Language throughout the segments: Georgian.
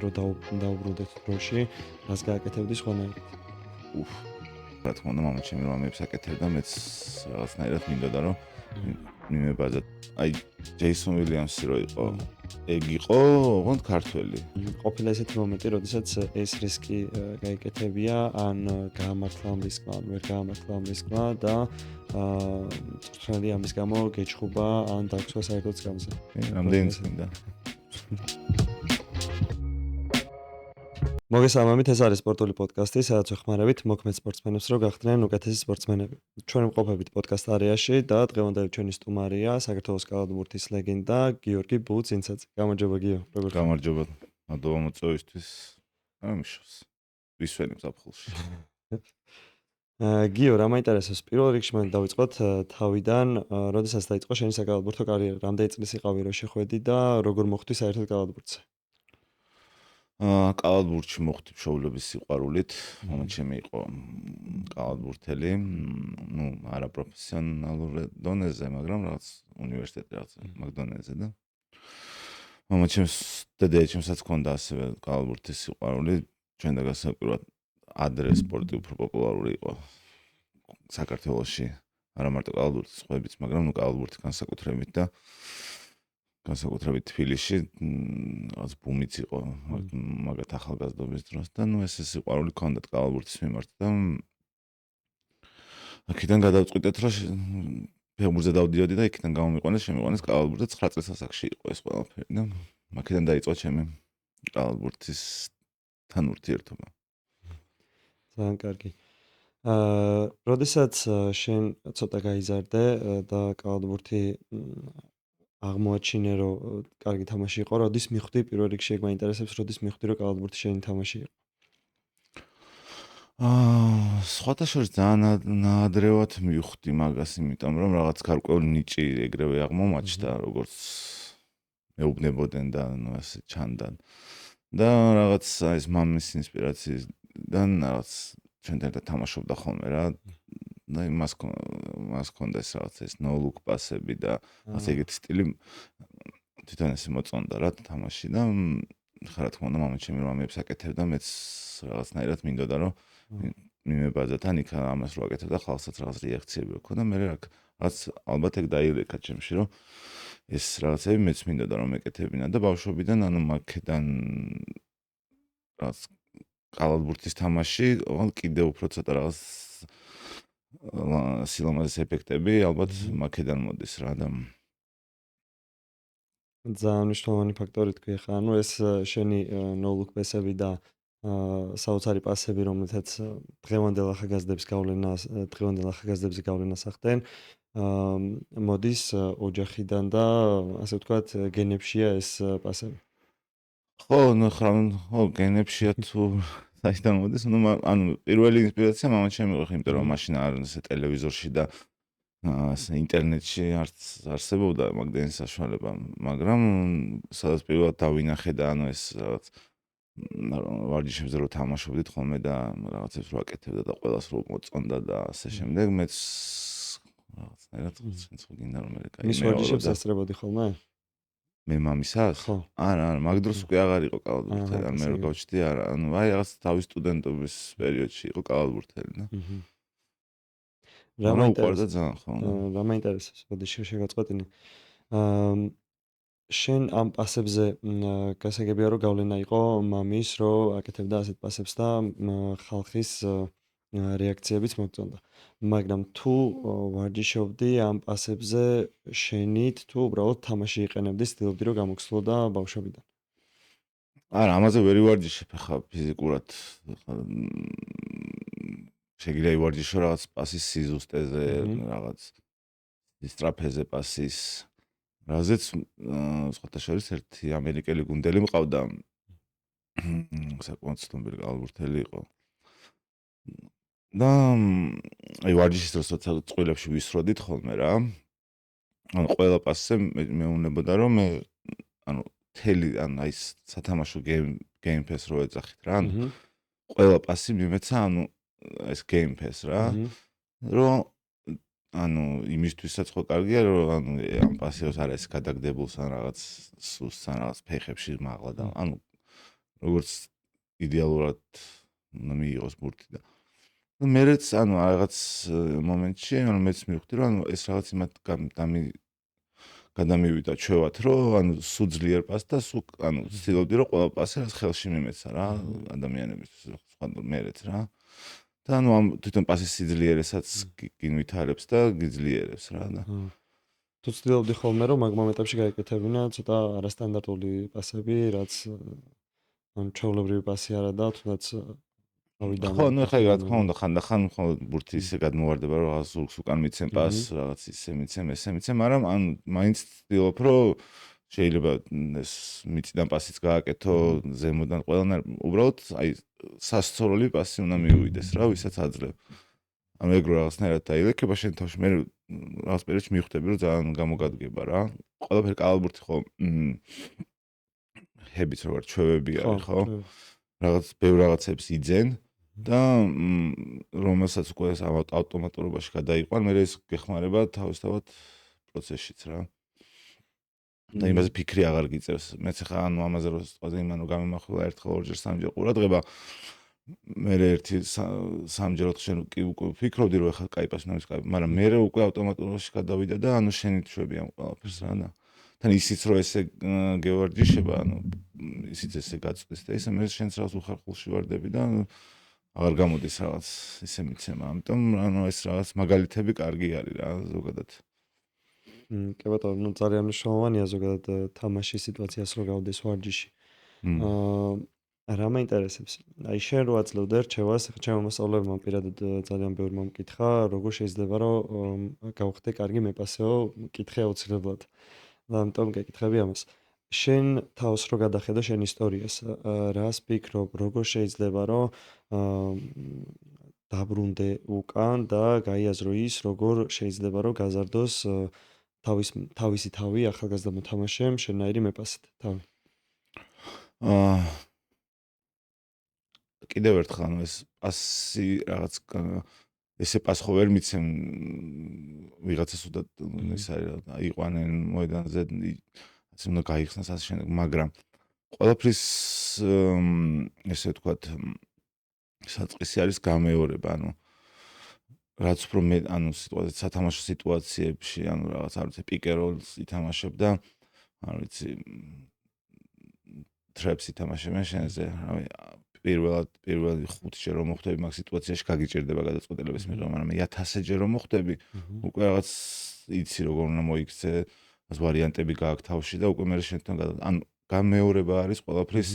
რო დაუბრუნდეთ დროში, რას გააკეთებდი სხვანაირად? რა თქმა უნდა, მამა ჩემი რამეებს აკეთებდა, მეც რაღაცნაირად მინდოდა რომ მიმებაძა. აი ჯეისონ ვილიამსი რო იყო, ეგ იყო ოღონდ ქართველი. ყოფილა ესეთი მომენტი, როდესაც ეს რისკი გაიკეთებია, ან გაამართლა ამ რისკმა, ან ვერ გაამართლა ამ რისკმა და მწვრთნელი ამის გამო გეჩხუბა, ან დაგცვა საერთოდ სკამზე. რამდენიც მინდა. მოგესალმებით, ეს არის სპორტული პოდკასტი, სადაც ვეხმარებით მოქმედ სპორტსმენებს, რომ გახდნენ უკეთესი სპორტსმენები. ჩვენ ვმყოფებით პოდკასტ არეაში და დღევანდელი ჩვენი სტუმარია საქართველოს კალათბურთის ლეგენდა გიორგი ბუცინცაძე. გამარჯობა გიო, როგორ ხარ? გამარჯობა. ადოვა მოწვევისთვის. ამიშოს. ვისვენი ზაფხულში. გიო, რა მაინტერესებს? პირველ რიგში მან დავიწყოთ თავიდან, როდესაც დაიწყო შენი საკალათბურთო კარიერა, რამდენი წლის იყავი რომ შეხვედი და როგორ მოხვდი საერთოდ კალათბურთზე? კალათბურთში მოხვდი მშობლების სიყვარულით. მამა ჩემი იყო კალათბურთელი, ნუ არა პროფესიონალურ დონეზე, მაგრამ რაღაც უნივერსიტეტი რაღაც მაგ დონეზე და მამა ჩემს დედაეჩემსაც ჰქონდა ასევე კალათბურთის სიყვარული. ჩვენ და გასაკვირად ადრე სპორტი უფრო პოპულარული იყო საქართველოში. არა მარტო კალათბურთის სხვაებიც, მაგრამ ნუ კალათბურთი განსაკუთრებით თბილისში რაღაც ბუმიც იყო მაგათ ახალგაზრდობის დროს და ნუ ეს სიყვარული ჰქონდათ კალათბურთის მიმართ და აქედან გადავწყვიტეთ რომ ფეხბურთზე დავდიოდი და იქიდან შემიყვანეს კალათბურთზე 9 წლის ასაკში იყო ეს ყველაფერი და აქედან დაიწყო ჩემი კალათბურთისთან ურთიერთობა. ძალიან კარგი. როდესაც შენ ცოტა გაიზარდე და კალათბურთი აღმოაჩინე, რომ კარგი თამაში იყო, როდის მიხვდი პირველ რიგში ეგ მაინტერესებს, როდის მიხვდი რომ კალათბურთი შენი თამაში იყო? სხვათა შორის ძალიან ნაადრევად მივხვდი მაგას, იმიტომ რომ რაღაც გარკვეული ნიჭი ეგრევე აღმომაჩნდა, როგორც მეუბნებოდნენ და ნუ ასე ჩანდან. და რაღაც ეს მამის ინსპირაციიდან რაღაც ჩვენთან ერთად თამაშობდა ხოლმე რა. და მას ჰქონდა ეს რაღაც ეს no look პასები და ასე ეგეთი სტილი თვითონ ესე მოწონდა რა თამაში და რა თქმა უნდა მამა ჩემი რამეებს აკეთებდა, მეც რაღაცნაირად მინდოდა რომ მიმებაძა თან იქ ამას რო აკეთებდა, ხალხსაც რაღაც რეაქციები ჰქონდა, მე რაღაც ალბათ ეგ დაილეკა ჩემში რომ ეს რაღაცები მეც მინდოდა რომ ეკეთებინა და ბავშვობიდან ანუ მაგედან რაღაც კალათბურთის თამაში კიდევ უფრო ცოტა რაღაც სილამაზის ეფექტები ალბათ მაგედან მოდის რა და ძალიან მნიშვნელოვანი ფაქტორი თქვი ხა, ანუ ეს შენი no look პასები და საოცარი პასები, რომლითაც დღევანდელ ახალგაზრდებზე გავლენას ახდენ, მოდის ოჯახიდან და ასე ვთქვათ, გენებშია ეს პასები. ხო, გენებშია თუ საერთოდ მოდის, ანუ პირველი ინსპირაცია მამა ჩემი იყო, იმიტომ რომ მაშინ არ ესე ტელევიზორში და ინტერნეტში არც არსებობდა მაგდენი საშუალება, მაგრამ სადაც პირველად დავინახე და ანუ ეს რაღაც ვარჯიშებზე რო თამაშობდით ხოლმე და რაღაცებს რო აკეთებდა და ყველას რო მოწონდა და ასე შემდეგ, მეც რაღაცნაირად გინდა რომ მე მის ვარჯიშებს ასწრებოდი ხოლმე? მე მამისას? ხო. არა, მაგ დროს უკვე აღარ იყო კალათბურთელი, მე რო გავჩდი არა, ანუ აი რაღაც თავის სტუდენტობის პერიოდში იყო კალათბურთელი და რა უყვარდა ძალიან ხო. რა მაინტერესებს, ბოდიში შეგაწყვეტინე. შენ ამ პასებზე გასაგებია რომ გავლენა იყო მამის, რომ აკეთებდა ასეთ პასებს და ხალხის რეაქციებიც მოგწონდა. მაგრამ თუ ვარჯიშობდი ამ პასებზე შენით, თუ უბრალოდ თამაში იყენებდი, ცდილობდი რომ გამოგცლოდა ბავშვობიდან? არა, ამაზე ვერ ვარჯიშებ ხა ფიზიკურად. შეგიძლია ვარჯიშო რაღაც პასის სიზუსტეზე, რაღაც სტრაფეზე პასის რაზეც სხვათა შორის ერთი ამერიკელი გუნდელი მყავდა. საკმაოდ ცნობილი კალათბურთელი იყო. და აი ვარჯიშის დროს როცა წყვილებში ვისროდით ხოლმე რა. ანუ ყველა პასზე მეუნებოდა რომ მე ანუ თელი ან აი სათამაშო game pass რო ეძახით რა. ანუ ყველა პასი მიმეცა ანუ ეს game pass რა. რომ ანუ იმისთვისაც ხო კარგია რომ ანუ ამ პასიოს არ არის გადაგდებულს ან რაღაც სუსტს ან რაღაც ფეხებში მაღლა და ანუ როგორც იდეალურად უნდა მიიღოს ბურთი და მერეც რაღაც მომენტში მეც მივხვდი რომ ეს რაღაც იმათ გადამივიდა ჩვევათ რომ სულ ძლიერ პასს და სულ ვცდილობდი რომ ყველა პასი რაც ხელში მიმეცა რა ადამიანებისთვის სხვა მერეც რა და ამ თვითონ პასის სიძლიერესაც გინვითარებს და გიძლიერებს რა და თუ ცდილობდი ხოლმე რომ მაგ მომენტებში გაიკეთებინა ცოტა არასტანდარტული პასები, რაც ჩვეულებრივი პასი არა და თუნდაც თავიდან ხო, ნუ ეხლა რა თქმა უნდა ხანდახან მხოლოდ ბურთი ისე გადმოვარდება რომ რაღაც ზურგს უკან მიცემ პასს, რაღაც ისე მიცემ, ესე მიცემ, მაგრამ მაინც ვცდილობ რომ შეიძლება ეს მიწიდან პასიც გააკეთო, ზემოდან ყველანაირ უბრალოდ აი სასწორული პასი უნდა მიუვიდეს რა, ვისაც აძლევ. ეგრო რაღაცნაირად დაილექება შენ თავში, მე რაღაც პერიოდში მივხვდები რომ ძალიან გამოგადგება რა. ყველაფერი კალათბურთი ხო ჰებიც როგორ ჩვევები არის ხო? რაღაც ბევრ რაღაცებს იძენ და რომელსაც უკვე ეს ავტომატურობაში გადაიყვან, მე ეს გეხმარება თავისთავად პროცესშიც რა. და იმაზე ფიქრი აღარ გიწევს. მეც ხა ამაზე რო სიტყვაზე იმანო გამიმახვილა ერთხელ ორჯერ სამჯერ ყურადღება მე ერთი სამჯეროთ შენ კი უკვე ფიქრობდი რომ ეხლა კაი პასი ნავის კაი, მაგრამ მე უკვე ავტომატურობაში გადავიდა და შენი ჩვევი ამ ყველაფერს რა და თან ისიც რომ ესე გევარჯიშება, ისიც ესე გაწყვეტს და ისე მე შენს რაღაც უხერხულში ვარდები და აღარ გამოდის რაღაც ისე მიცემა. ამიტომ ეს რაღაც მაგალითები კარგი არის რა ზოგადად. კი ბატონო, ძალიან მნიშვნელოვანია ზოგადად თამაშის სიტუაციას რო გავდეს ვარჯიში. რა მაინტერესებს? აი შენ რო აძლევდე რჩევას, ჩემო მასწავლებელმა პირადად ძალიან ბევრი მომკითხა, როგორ შეიძლება რომ გავხდე კარგი მეპასეო, კითხე აუცილებლად. და ამიტომ გეკითხები ამას. შენ თავს რო გადახედო შენ ისტორიას, რას ფიქრობ, როგორ შეიძლება რომ დაბრუნდე უკან და გაიაზრო ის, როგორ შეიძლება რომ გაზარდოს თავისი თავი ახალგაზრდა მოთამაშემ შენაირი მეპასით თავი. კიდევ ერთხელ ეს პასი რაღაც ესე პას ხო ვერ მიცემ ვიღაცას უდად ის არის აიყვანენ მოედანზე ასე უნდა გაიხსნას ასე შემდეგ, მაგრამ ყველაფრის ესე ვთქვათ საწყისი არის გამეორება, რაც უფრო მე სიტუაციად სათამაშო სიტუაციებში რაღაც არ ვიცი პიკეროლს ითამაშებ და არ ვიცი ტრეპს ითამაშებენ შენზე, რავი პირველი 5 ჯერ რომ მოხვდები მაგ სიტუაციაში გაგიჭირდება გადაწყვეტილების მიღება, მაგრამ 1000 ჯერ რომ მოხვდები, უკვე რაღაც იცი როგორ უნდა მოიქცე, ეს ვარიანტები გააქვს თავში და უკვე მე შენთან გამეორება არის ყველაფრის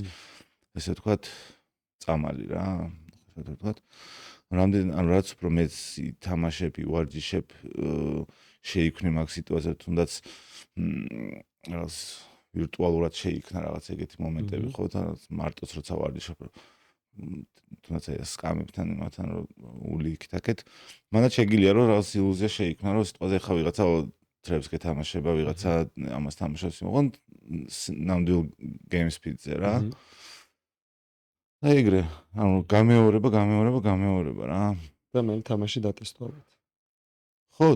ესე ვთქვათ წამალი რა, ესე ვთქვათ. რაც უფრო მეც ითამაშებ, ივარჯიშებ, შეიქმნი მაგ სიტუაციაზე, თუნდაც რაღაც ვირტუალურად შეიქმნა რაღაც ეგეთი მომენტები ხო და მარტოც როცა ვარჯიშობ თუნდაც აი სკამებთან იმათთან რომ ული იქით-აქეთ მანაც შეგიძლია რომ რაღაც ილუზია შეიქმნა რომ სიტყვაზე ხა ვიღაცა ტრებს გეთამაშება ვიღაცა ამას თამაშობს მოყონ ნამდვილ game speed-ზე რა და ეგრე გამეორება რა და მე თამაში დატესტავებ ხო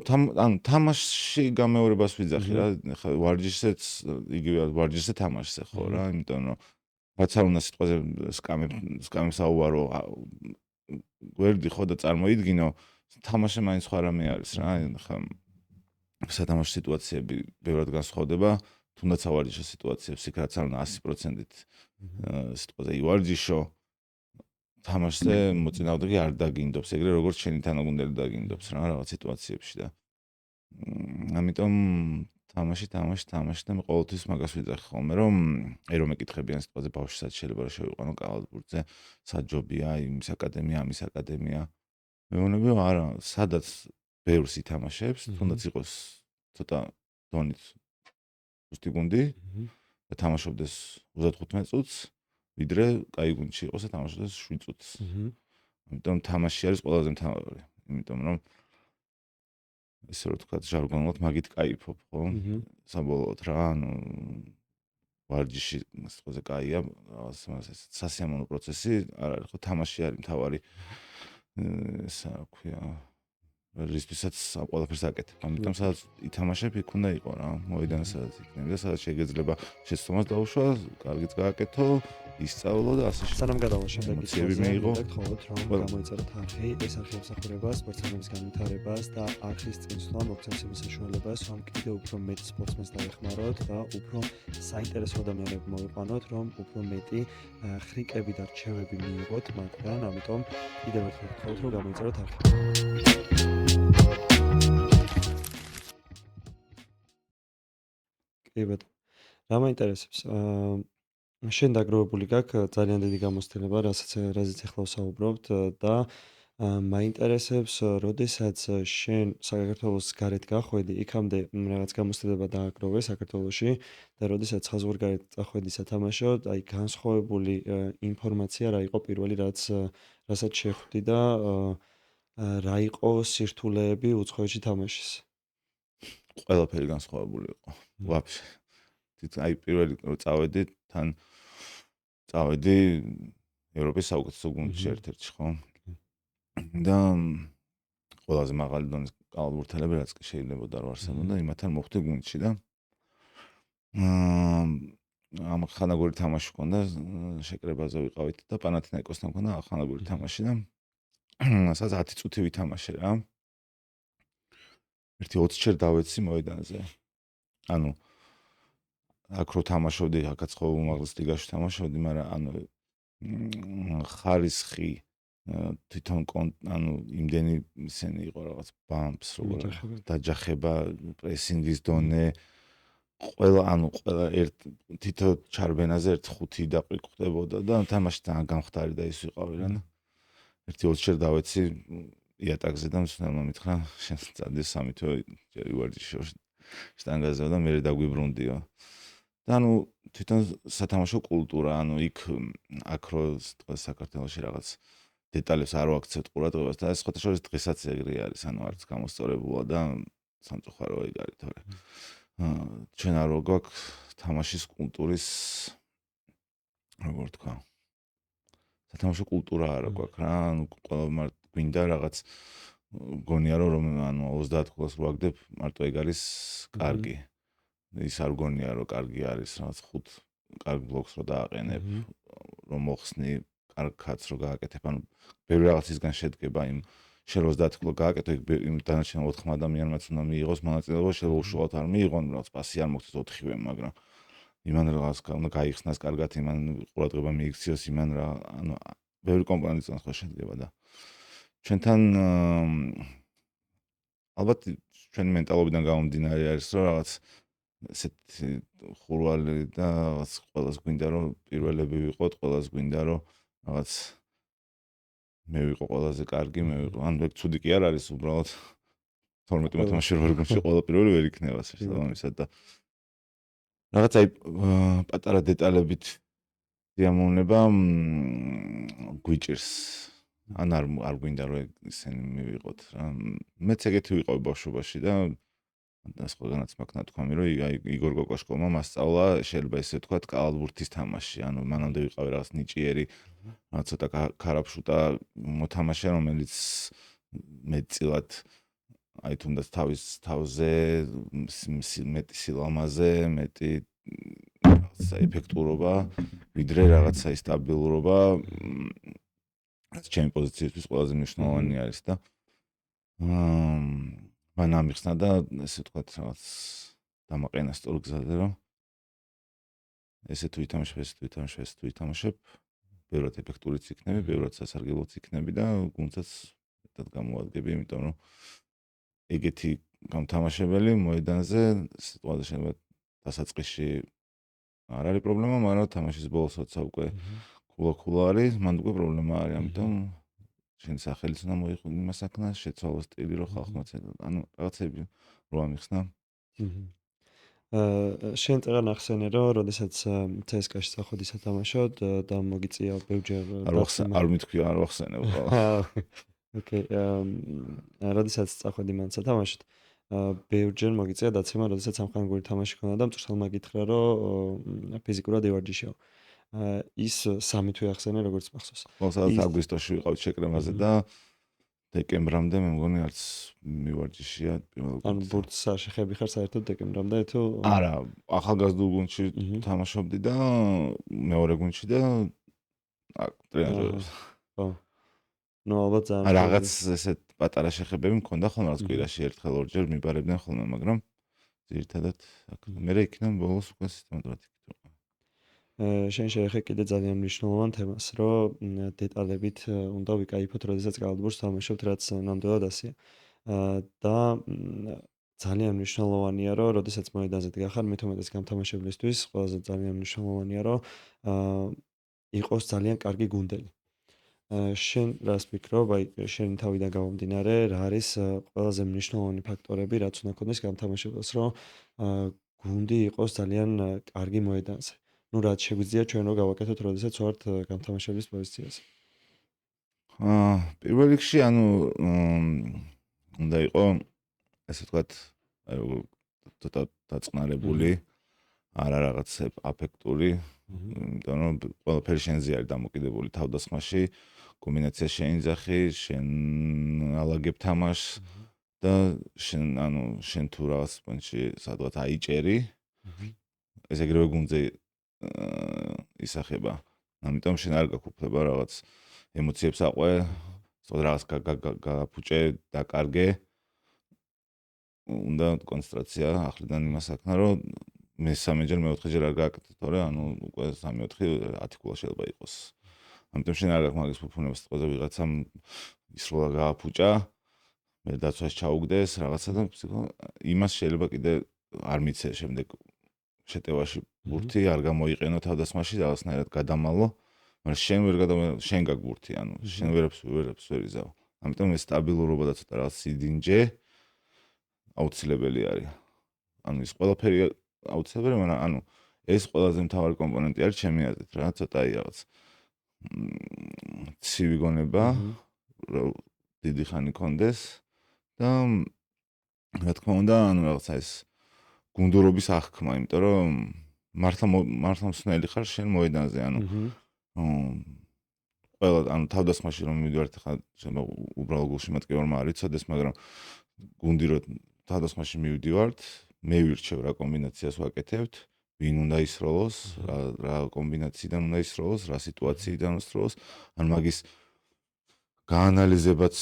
თამაშში გამეორებას ვიძახი რა ხა ვარჯიშეც იგივე ვარჯიშზე თამაშზე ხო რა იმიტომ რომ რაც არ უნდა სიტყვაზე სკამებს აუვარო გვერდი ხო და წარმოიდგინო თამაში მაინც სხვა რამე არის რა ხა სათამაშო სიტუაციები ბევრად განსხვავდება თუნდაც ავარჯიშო სიტუაციებს იქ რაც არ უნდა 100%-ით სიტყვაზე ივარჯიშო თამაშზე მოწინააღმდეგე არ დაგინდობს ეგრე როგორც შენი თანაგუნდელი დაგინდობს რა რაღაც სიტუაციებში და ამიტომ თამაში და მე ყოველთვის მაგას ვიძახი ხოლმე რომ აი რომ ეკითხებიან სიტყვაზე ბავშვსაც შეიძლება რომ შევიყვანო კალათბურთზე საჯობია იმის აკადემია ამის აკადემია მეუბნები არა სადაც ბევრს ითამაშებს თუნდაც იყოს ცოტა დონით ზუსტი გუნდი და თამაშობდეს 35 წუთს ვიდრე კაი გუნდში იყოს და თამაშობდეს 7 წუთს ამიტომ თამაში არის ყველაზე მთავარი იმიტომ რომ ესე რომ თქვა ჟარგონულად მაგით кайფობ ხო საბოლოოდ რა ვარჯიში სიტყვაზე кайია რაღაც სასიამოვნო პროცესი არ არის ხო თამაში არის მთავარი ესა რა ქვია რისთვისაც ამ ყველაფერს აკეთებ. ამიტომ სადაც ითამაშებ, იქ უნდა იყო რა, მოედანი სადაც იქნება და სადაც შეგეძლება შეცდომას დაუშვა, კარგიც გააკეთო, ისწავლო და ასე სანამ გადავალ შემდეგ ემოციები კითხვაზე, მიიღო. მინდა გთხოვოთ, რომ გამოიწეროთ არხი, ეს არხი ემსახურება სპორტსმენების განვითარებას და არხის წინსვლა მოგცემს იმის საშუალებას, რომ კიდევ უფრო მეტ სპორტსმენს დაეხმაროთ და უფრო საინტერესო ადამიანები მოვიყვანოთ, რომ უფრო მეტი ხრიკები და რჩევები მიიღოთ მათგან, ამიტომ კიდევ ერთხელ გთხოვთ, რომ გამოიწეროთ არხი. კი ბატონო. რა მაინტერესებს? შენ დაგროვებული გაქვს ძალიან დიდი გამოცდილება, რაზეც ახლა ვსაუბრობთ და მაინტერესებს, როდესაც შენ საქართველოს გარეთ გახვედი, იქამდე რაღაც გამოცდილება დააგროვე საქართველოში და როდესაც საზღვარგარეთ წახვედი სათამაშოდ, აი განსხვავებული ინფორმაცია რა იყო პირველი რასაც შეხვდი და რა იყო სირთულეები უცხოეთში თამაშის? ყველაფერი განსხვავებული იყო. ვაფშე. აი პირველი რო წავედი, თან წავედი ევროპის საუკეთესო გუნდში ერთ-ერთში, ხო? და ყველაზე მაღალი დონის კალათბურთელები რაც კი შეიძლება და არ არსებობდა, იმათთან მოხვდი გუნდში და ამ ხანაგური თამაში ჰქონდა, შეკრებაზე ვიყავით და პანათინაიკოსთან ჰქონდა ხანაგური თამაში და სადაც 10 წუთი ვითამაშე რა. ერთი 20 ჯერ დავეცი მოედანზე. ანუ აქ რო თამაშობდი, აქაც ხო უმაღლეს ლიგაში თამაშობდი, მაგრამ ანუ ხარისხი თვითონ ანუ იმდენი ისენი იყო რაღაც ბამპს, როგორ დაჯახება, პრესინგის დონე, ყველა ერთ თითო ჩარბენაზე 1-5 დაყრიყვდებოდა და თამაში ძალიან გამხდარი და ის ვიყავი რა. ერთი 20 ჯერ დავეცი იატაკზე და მსმენელმა მითხრა, შენ წადი 3 თვე ჯერი ვარჯიშში შტანგაზე და მე დაგვიბრუნდიო. და ანუ თვითონ სათამაშო კულტურა, ანუ იქ აქ რო საქართველოში რაღაც დეტალებს არ ვაქცევთ ყურადღებას და ეს ხოთაშორის დღესაც ეგრე არის, ანუ არც გამოსწორებულა და სამწუხარო ეგ არის, თორე ჩვენ არ გვაქვს თამაშის კულტურის როგორ თქვა სათამაშო კულტურა არ გვაქვს რა, ანუ ყველა გვინდა რაღაც გონია რომ ანუ 30 ქულას რო აგდებ, მარტო ეგ არის კარგი. ის არ გონია რომ კარგი არის რაღაც 5 კარგ ბლოკს რო დააყენებ, რომ მოხსნი კარგ კაც რო გააკეთებ, ანუ ბევრი რაღაცისგან შედგება იმ შენ 30 ქულა გააკეთე, იმ დანარჩენ 4 ადამიანმაც უნდა მიიღოს მონაწილეობა, შეიძლება უშუალოდ არ მიიღონ, რაღაც პასი არ მოგცეს 4-ვე, მაგრამ იმან რაღაც უნდა გაიხსნას კარგად, იმან ყურადღება მიიქციოს, იმან რა, ანუ ბევრი კომპონენტისგან ხო შედგება და ჩვენთან ალბათ ჩვენი მენტალობიდან გამომდინარე არის რომ რაღაც ესეთი ხურვალი და რაღაც ყველას გვინდა რომ პირველები ვიყოთ, ყველას გვინდა რომ რაღაც მე ვიყო ყველაზე კარგი, მე ვიყო, ანუ ეგ ცუდი კი არ არის, უბრალოდ 12 მოთამაშე რო გუნდში ყველა პირველი ვერ იქნება შესაბამისად და რაღაც აი პატარა დეტალებით დიამოვნება გვიჭირს. ან არ გვინდა რომ ისინი მივიღოთ რა. მეც ეგეთი ვიყავი ბავშვობაში და სხვაგანაც მაქვს ნათქვამი რომ იგორ კოკოშკოვმა მასწავლა შეიძლება ესე ვთქვათ კალათბურთის თამაში, ანუ მანამდე ვიყავი რაღაც ნიჭიერი რაღაც ცოტა ქარაფშუტა მოთამაშე, რომელიც მეტწილად აი თუნდაც თავის თავზე მეტი სილამაზე, მეტი რაღაცა ეფექტურობა, ვიდრე რაღაცა სტაბილურობა, რაც ჩემი პოზიციისთვის ყველაზე მნიშვნელოვანი არის და მან ამიხსნა და ესე ვთქვათ რაღაც დამაყენა სწორ გზაზე რომ ესე თუ ვითამაშებ, ბევრად ეფექტურიც იქნები, ბევრად სასარგებლოც იქნები და გუნდსაც მეტად გამოადგები, იმიტომ რომ ეგეთი გამთამაშებელი მოედანზე სიტუაცია შეიძლება დასაწყისში არ არის პრობლემა, მაგრამ თამაშის ბოლოსაც უკვე ქულა არის, მან უკვე პრობლემა არის, ამიტომ შენ სახელიც უნდა მოიხდე იმასაკნა, შეცვალო სტილი რო ხალხმაც, ანუ რაღაცები რო ამიხსნა. შენ წეგან ახსენე რომ როდესაც CSKA-ში წახვედი სათამაშოდ და მოგიწია ბევრჯერ არ მითქვი, არ ვახსენე უბრალოდ. ოკეი, როდესაც წახვედი მან სათამაშოდ ბევრჯერ მოგიწია დაცემა, როდესაც სამხანგური თამაში ქონდა და მწვრთნელმა გითხრა რომ ფიზიკურად ევარჯიშეო. ის 3 თვე ახსენე როგორც მახსოვს. სადაც აგვისტოში ვიყავით შეკრებაზე და დეკემბრამდე მე მგონი არც მივარჯიშია პირველ ანუ გუნდზე. ბურთს არ შეხები ხარ საერთოდ დეკემბრამდე თუ არა, ახალგაზრდულ გუნდში მჰმ. თამაშობდი და მეორე გუნდში და აქ ტრენაჟერებს. ხო. ნუ ალბათ ძალიან რაღაც ესეთ პატარა შეხებები მქონდა ხოლმე, რაც მჰმ. კვირაში ერთხელ ორჯერ მიბარებდნენ ხოლმე, მაგრამ ძირითადად აქ მერე იქიდან ბოლოს უკვე სისტემატურად იქით. შენ შეეხე კიდე ძალიან მნიშვნელოვან თემას, რომ დეტალებით უნდა ვიკაიფოთ, როდესაც კალათბურთს თამაშობთ, რაც ნამდვილად ასეა. და ძალიან მნიშვნელოვანია, რომ როდესაც მოედანზე დგახარ, მით უმეტეს გამთამაშებლისთვის, ყველაზე ძალიან მნიშვნელოვანია, რომ იყოს ძალიან კარგი გუნდელი. შენ რას ფიქრობ, აი შენი თავიდან გამომდინარე, რა არის ყველაზე მნიშვნელოვანი ფაქტორები, რაც უნდა ქონდეს გამთამაშებელს, რომ გუნდი იყოს ძალიან კარგი მოედანზე. ნუ რაც შეგვიძლია ჩვენ რომ გავაკეთოთ, როდესაც ვართ გამთამაშებლის პოზიციაზე. პირველ რიგში ანუ უნდა იყო ესე ვთქვათ, აი ცოტა დაწყნარებული, არა რაღაც აფექტური, იმიტომ რომ ყველაფერი შენზე არის დამოკიდებული თავდასხმაში, კომბინაცია შეინძახი, შენ ალაგებ თამაშს და შენ თუ რაღაც პონჩი სადღაც აიჭერი, ეს ეგრევე გუნდზე ისახება. ამიტომ შენ არ გაქვს უფლება რაღაც ემოციებს აყვე, სწორედ რაღაც გაფუჭე, დაკარგე. უნდა კონცენტრაცია ახლიდან იმას აქნა, რომ მესამეჯერ, მეოთხეჯერ არ გააკეთე, თორე ანუ უკვე 3-4 10 ქულა შეიძლება იყოს. ამიტომ შენ არ გაქვს მაგის ფუფუნებას, თქოზე ვიღაცამ ისროლა გააფუჭა, მე დაცვას ჩაუგდეს რაღაცა და იმას შეიძლება კიდე არ მიცე შემდეგ შეტევაში ბურთი არ გამოიყენო თავდასხმაში, რაღაცნაირად გადამალო, მაგრამ შენ გაქვს ბურთი, ანუ შენ ვერაფერს ვერ იზავ. ამიტომ ეს სტაბილურობა და ცოტა რაღაც სიდინჯე აუცილებელი არის. ანუ ის ყველაფერი აუცილებელია, მაგრამ ანუ ეს ყველაზე მთავარი კომპონენტი არის ჩემი აზრით, რა ცოტა რაღაც ცივი გონება, რომ დიდი ხანი კონდეს და რა თქმა უნდა, ანუ რაღაცა ეს გუნდურობის აღქმა, იმიტომ რომ მართლა მსნელი ხარ შენ მოედანზე, ანუ ყველა ანუ თავდასხმაში რომ მივიდივართ ხა შეიძლება უბრალო გულში მატკივარმა არ იცოდეს, მაგრამ გუნდი რომ თავდასხმაში მივიდივართ, მე ვირჩევ რა კომბინაციას ვაკეთებთ, ვინ უნდა ისროლოს, რა კომბინაციიდან უნდა ისროლოს, რა სიტუაციიდან უნდა ისროლოს, ან მაგის გაანალიზებაც,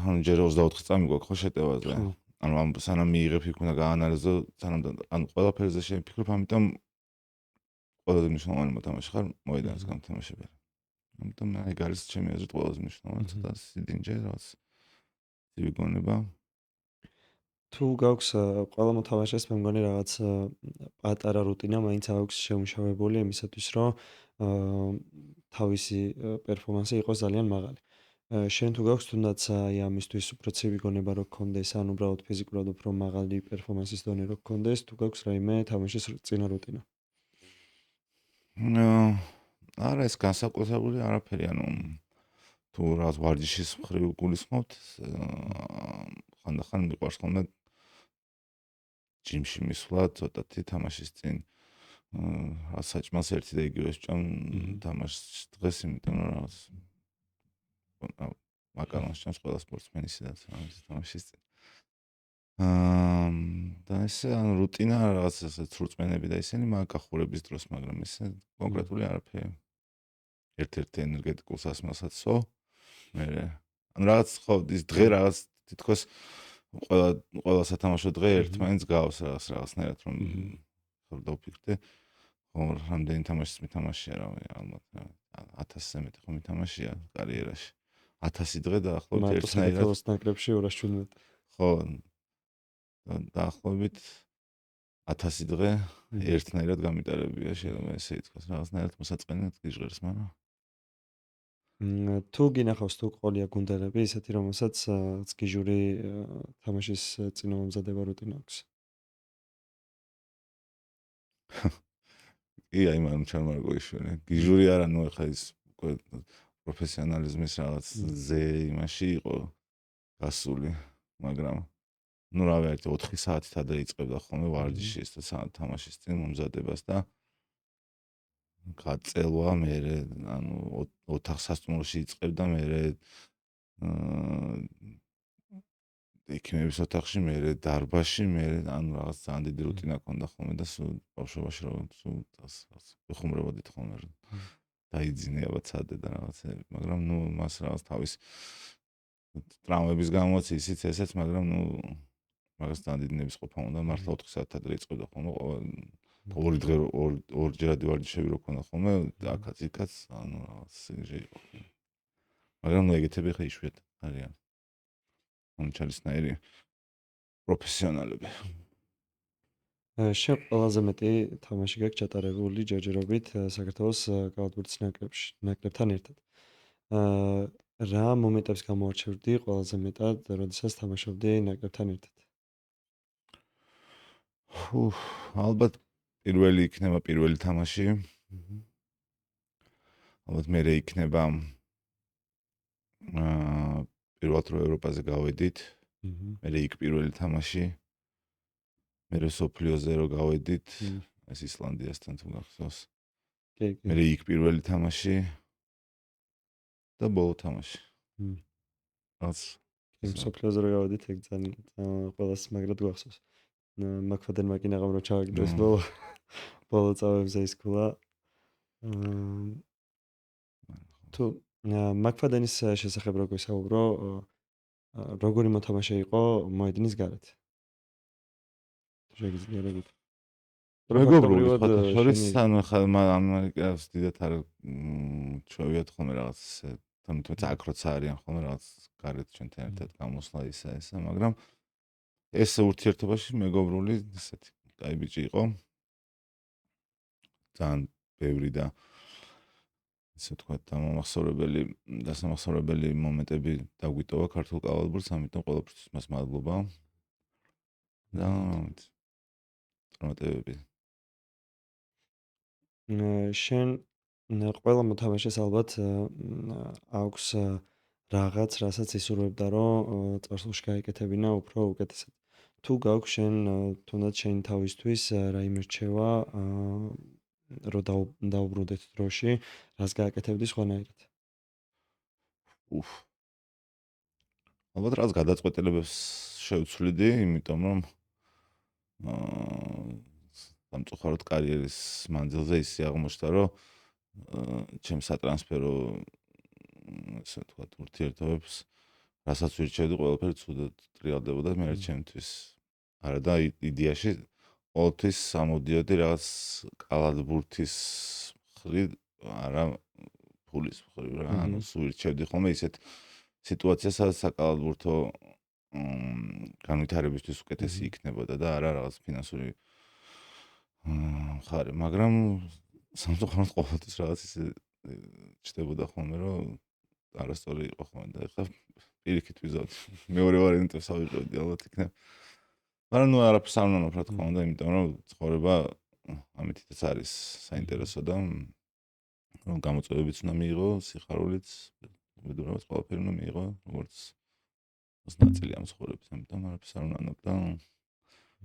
ანუ ჯერ 24 წამი გვაქვს ხო შეტევაზე. ანუ ამ სანამ მიიღებ იქ უნდა გაანალიზო, სანამ ანუ ყველაფერზე შევფიქრებ, ამიტომ ყველაზე მნიშვნელოვანი მოთამაშე ხარ მოედანზე გამთამაშებელი. ამიტომ ეგ არის ჩემი აზრით ყველაზე მნიშვნელოვანი ცოტა სიდინჯე, რაღაც ცივი გონება. თუ გაქვს ყველა მოთამაშეს მე მგონი რაღაც პატარა რუტინა მაინც აქვს შემუშავებული იმისათვის, რომ თავისი პერფორმანსი იყოს ძალიან მაღალი. შენ თუ გაქვს თუნდაც აი ამისთვის უფრო ცივი გონება რო გქონდეს, ან უბრალოდ ფიზიკურად უფრო მაღალი პერფორმანსის დონე რო გქონდეს, თუ გაქვს რაიმე თამაშის წინა რუტინა? არა, ეს განსაკუთრებული არაფერი, ანუ თუ რაღაც ვარჯიშის მხრივ გულისხმობთ, ხანდახან მიყვარს ხოლმე ჯიმში მისვლა, ცოტათი თამაშის წინ საჭმელს ერთი და იგივე სჭამ თამაშს დღეს, იმიტომ რომ რაღაც მაკარონს სჭამს ყველა სპორტსმენი სადაც თამაშის წინ. და ესე ანუ რუტინა რაღაც ესე წრუწმენები და ისინი მაგახურების დროს, მაგრამ ესე კონკრეტული არაფერი. ერთ-ერთი ენერგეტიკულ სასმელსაც ხო? მე ანუ რაღაც ხო ის დღე რაღაც თითქოს ყველა სათამაშო დღე ერთმანეთს გავს რაღაცნაირად რომ ხო დავფიქრდე. ხო რამდენი თამაშის მითამაშია რა ალბათ 1000-ზე მეტი ხო მითამაშია კარიერაში. 1000 დღე დაახლოებით ერთნაირად ნაკრებში 217. ხო დაახლოებით 1000 დღე ერთნაირად გამიტარებია, შეიძლება ესე ითქვას, რაღაცნაირად მოსაწყენად გიჟღერს, მაგრამ თუ გინახავს თუ ყოლია გუნდელები, ისეთი რომელსაც ცგიჟური თამაშის წინა მომზადება რუტინა აქვს. კი, აი მან ჩარმარგოიშვილი. გიჟური არა, ნუ ეხა ის უკვე პროფესიონალიზმის რაღაც ზე იმაში იყო გასული, მაგრამ ნუ რავი, 4 საათით ადრე იწყებდა ხოლმე ვარჯიშის და თამაშის წინ მომზადებას და გაწელვა მე ანუ ოთახ სასტუმროში იწყებდა მე ექიმების ოთახში, მე დარბაზში, მე ანუ რაღაც ძალიან დიდი რუტინა ქონდა ხოლმე და სულ ბავშვობაში რომ სულ ვიხუმრებოდით ხოლმე რომ დაიძინე აბა ცადე და რაღაცები, მაგრამ ნუ მას რაღაც თავის ტრამვების გამოც ისიც ესეც, მაგრამ ნუ მაგას ძალიან დიდი ნებისყოფა უნდა, მართლა 4 საათად ადრე იწყებდა ხოლმე, ორი დღე ორჯერადი ვარჯიშები რო ქონდა ხოლმე, აქაც იქაც, ანუ რაღაც სინჟი იყო. მაგრამ ნუ ეგეთები ხა იშვიათად არიან. ჩალისნაირი პროფესიონალები. შენ ყველაზე მეტი თამაში გაქვს ჩატარებული ჯერჯერობით საქართველოს კალათბურთის ნაკრებთან ერთად. რა მომენტებს გამოარჩევდი ყველაზე მეტად, როდესაც თამაშობდი ნაკრებთან ერთად? ალბათ პირველი იქნება პირველი თამაში. ალბათ მერე იქნება პირველად რო ევროპაზე გავედით. მერე იქ პირველი თამაში. მერე სოფლიოზე რო გავედით, ეს ისლანდიასთან თუ გახსოვს. კი. მერე იქ პირველი თამაში და ბოლო თამაში. რაც სოფლიოზე რო გავედით, ეგ ძალიან ყველას მაგრად გვახსოვს. მაქვადენმა კი ნაღამ რო ჩააგდეს ბოლო წავებზე ის ქულა. თუ მაქვადენის შესახებ რო გვესაუბრო, როგორი მოთამაშე იყო მოედნის გარეთ? შეგიძლია რა გითხრა? მეგობრული შორის ანუ ხა ამერიკას დიდათ არ ჩვევიათ ხოლმე რაღაც თუმცა აქ როცა არიან ხოლმე რაღაც გარეთ ჩვენთან ერთად გამოსვლა ისა, მაგრამ ეს ურთიერთობაში მეგობრული ესეთი კაი ბიჭი იყო. ძალიან ბევრი და ესე ვთქვათ, დასამახსოვრებელი მომენტები დაგვიტოვა ქართულ კალათბურთს, ამიტომ ყველაფერთვის მას მადლობა. და წარმატებები. შენ ყველა მოთამაშეს ალბათ აქვს რაღაც, რასაც ისურვებდა, რომ წარსულში გაეკეთებინა უფრო უკეთესად. თუ გაქვს შენ თუნდაც შენი თავისთვის რაიმე რჩევა, რომ დაუბრუნდეთ დროში, რას გააკეთებდი სხვანაირად? ალბათ რაღაც გადაწყვეტილებებს შევცვლიდი, იმიტომ რომ სამწუხაროდ კარიერის მანძილზე ისე აღმოჩნდა, რომ ჩემს სატრანსფერო ესე ვთქვათ, ურთიერთობებს, რასაც ვირჩევდი, ყველაფერი ცუდად ტრიალდებოდა მე ჩემთვის. არა და იდეაში ყოველთვის ამოდიოდი რაღაც კალათბურთის მხრივ, არა ფულის მხრივ რა, ანუ ვირჩევდი ხოლმე ისეთ სიტუაციას, სადაც საკალათბურთო განვითარებისთვის უკეთესი იქნებოდა და არა რაღაც ფინანსური მხარე, მაგრამ სამწუხაროდ ყოველთვის რაღაც ისე ჩნდებოდა ხოლმე, რომ არასწორი იყო ხოლმე და ეხლა პირიქით ვიზავდი. მეორე ვარიანტებს ავიღებდი ალბათ იქნებ. მაგრამ ნუ არაფერს არ უნდა რა თქმა უნდა, იმიტომ რომ ცხოვრება ამითაც არის საინტერესო და რომ გამოწვევებიც უნდა მიიღო, სიხარულიც, უბედურებაც ყველაფერი უნდა მიიღო, როგორც ნაწილი ამ ცხოვრების, ამიტომ არაფერს არ უნდა ვნახო და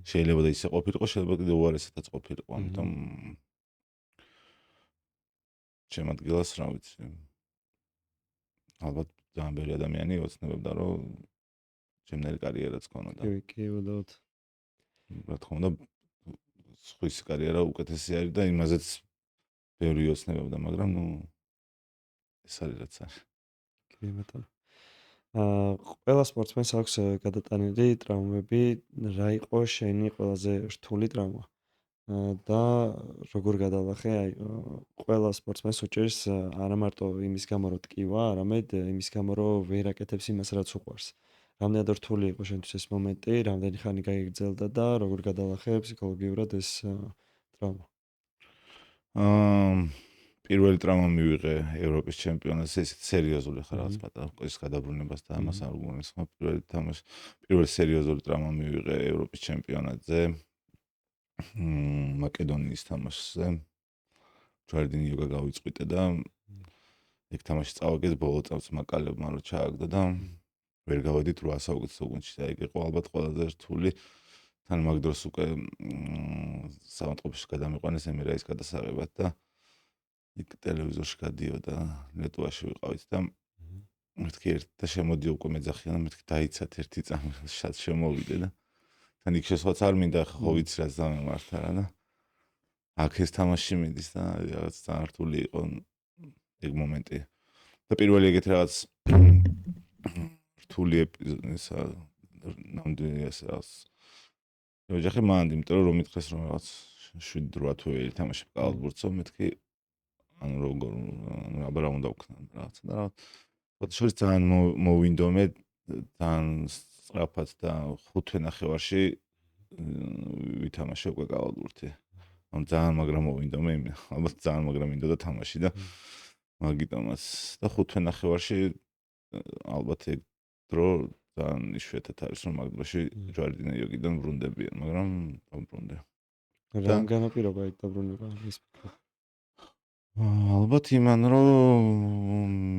შეიძლება და ისე ყოფილიყო, შეიძლება კიდევ უარესადაც ყოფილიყო, ამიტომ ჩემ ადგილას რა ვიცი. ალბათ ძალიან ბევრი ადამიანი ოცნებობდა, რომ ჩემნაირი კარიერაც ქონოდა. კი, უდავოდ. რა თქმა უნდა, სხვის კარიერა უკეთესი არის და იმაზეც ბევრი ოცნებობდა, მაგრამ ნუ ეს არის რაც არის. კი, ბატონო. ყველა სპორტსმენს აქვს გადატანილი ტრავმები, რა იყო შენი ყველაზე რთული ტრავმა? და როგორ გადალახე? აი, ყველა სპორტსმენს უჭირს არა მარტო იმის გამო, რომ ტკივა, არამედ იმის გამო, რომ ვერ აკეთებს იმას, რაც უყვარს. რამდენად რთული იყო შენთვის ეს მომენტი, რამდენი ხანი გაიგრძელდა და როგორ გადალახე ფსიქოლოგიურად ეს ტრავმა? პირველი ტრავმა მივიღე ევროპის ჩემპიონატზე, ისეთ სერიოზული ხარ რაღაც პატარა ის გადაბრუნებას და ამას არ უგონისხმობ. პირველი სერიოზული ტრავმა მივიღე ევროპის ჩემპიონატზე. მაკედონიის თამაშზე. ჯვარდინ იოგა გავიწყვიტე და ეგ თამაში წავაგეს ბოლო წელს მაკალებმა რო ჩააგდო და ვერ გავედით 8 საუკეთესო გუნდში და ეგ იყო ალბათ ყველაზე რთული. თან მაგ დროს უკვე სამწყობში გადამიყვანეს ემირაის გადასაღებად და იქ ტელევიზორში გადიოდა ლეტუაში ვიყავით და მეთქი ერთ და შემოდი უკვე მეძახიან და მეთქი დაიცათ ერთი წამი შად შემოვიდე და თან იქ შესვაც არ მინდა ხო ვიცი რაც დამემართა რა და აქ ეს თამაში მიდის და რაღაც ძალიან რთული იყო ეგ მომენტი და პირველი ეგეთ რაღაც რთული ისა ნამდვილი ეს რაღაც ოჯახი მანდ იმიტომ რომ მითხრეს რომ რაღაც 7-8 თუ ერთი თამაში კალბურცო მეთქი ანუ როგორ აბა რა უნდა ვქნა რაღაც და რაღაც შორის ძალიან მოვინდომე ძალიან სწრაფად და 5 ნახევარში ვითამაშე უკვე კალბურთი ამ ძალიან მაგრამ მოვინდომე ალბათ ძალიან მაგრამ მინდოდა თამაში და მაგიტომაც და 5 ნახევარში ალბათ ეგ დრო ძალიან იშვიათად არის რომ მაგ დროში ჯვარდინა იოგიდან ბრუნდებიან მაგრამ დაბრუნდა რამ განაპირობა ეგ დაბრუნება ის ფიქრობ ალბათ იმან რომ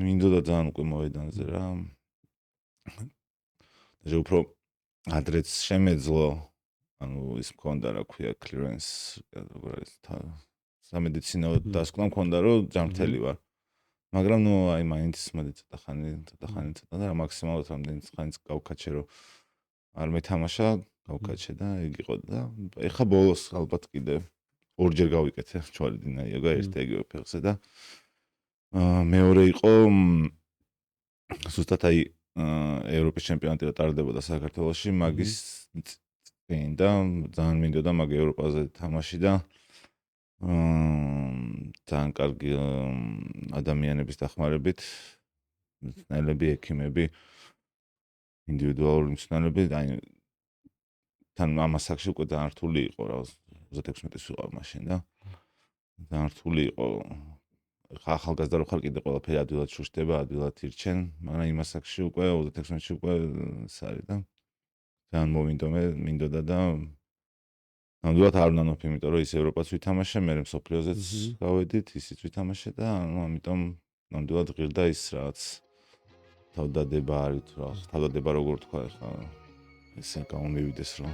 მინდოდა ძალიან უკვე მოედანზე რა და უფრო ადრეც შემეძლო ანუ ის მქონდა რა ქვია clearance როგორ არის სამედიცინო დასკვნა მქონდა რომ ჯანმრთელი ვარ მაგრამ ნუ აი მაინც მოდი ცოტა ხანი და მაქსიმალურად რამდენი ხანიც გავკაჩე რომ არ მეთამაშა გავკაჩე და ეგ იყო და ეხა ბოლოს ალბათ კიდე ორჯერ გავიკეთე ჩვალიდინა იოგა ერთ ეგივე ფეხზე და მეორე იყო ზუსტად აი ევროპის ჩემპიონატი რა ტარდებოდა საქართველოში მაგის წინ და ძალიან მინდოდა მაგ ევროპაზე თამაში და ძალიან კარგი ადამიანების დახმარებით მწვრთნელები, ექიმები, ინდივიდუალური მწვრთნელები აი თან ამ ასაკში უკვე ძალიან რთული იყო რა 36 ვიყავ მაშინ და ძალიან რთული იყო ახალგაზრდა რო ხარ კიდე ყველაფერი ადვილად შუშტება, ადვილად ირჩენ, მაგრამ იმ ასაკში უკვე 36-ში უკვე ეს არის და ძალიან მინდოდა და ნამდვილად არ ვნანოფ, იმიტომ რომ ის ევროპაც ვითამაშე, მე მსოფლიოზეც გავედით, ისიც ვითამაშე და ანუ ამიტომ ნამდვილად ღირდა ის რაღაც თავდადება არის თუ რაღაც თავდადება როგორ თქვა ხა ესე გამომივიდეს რომ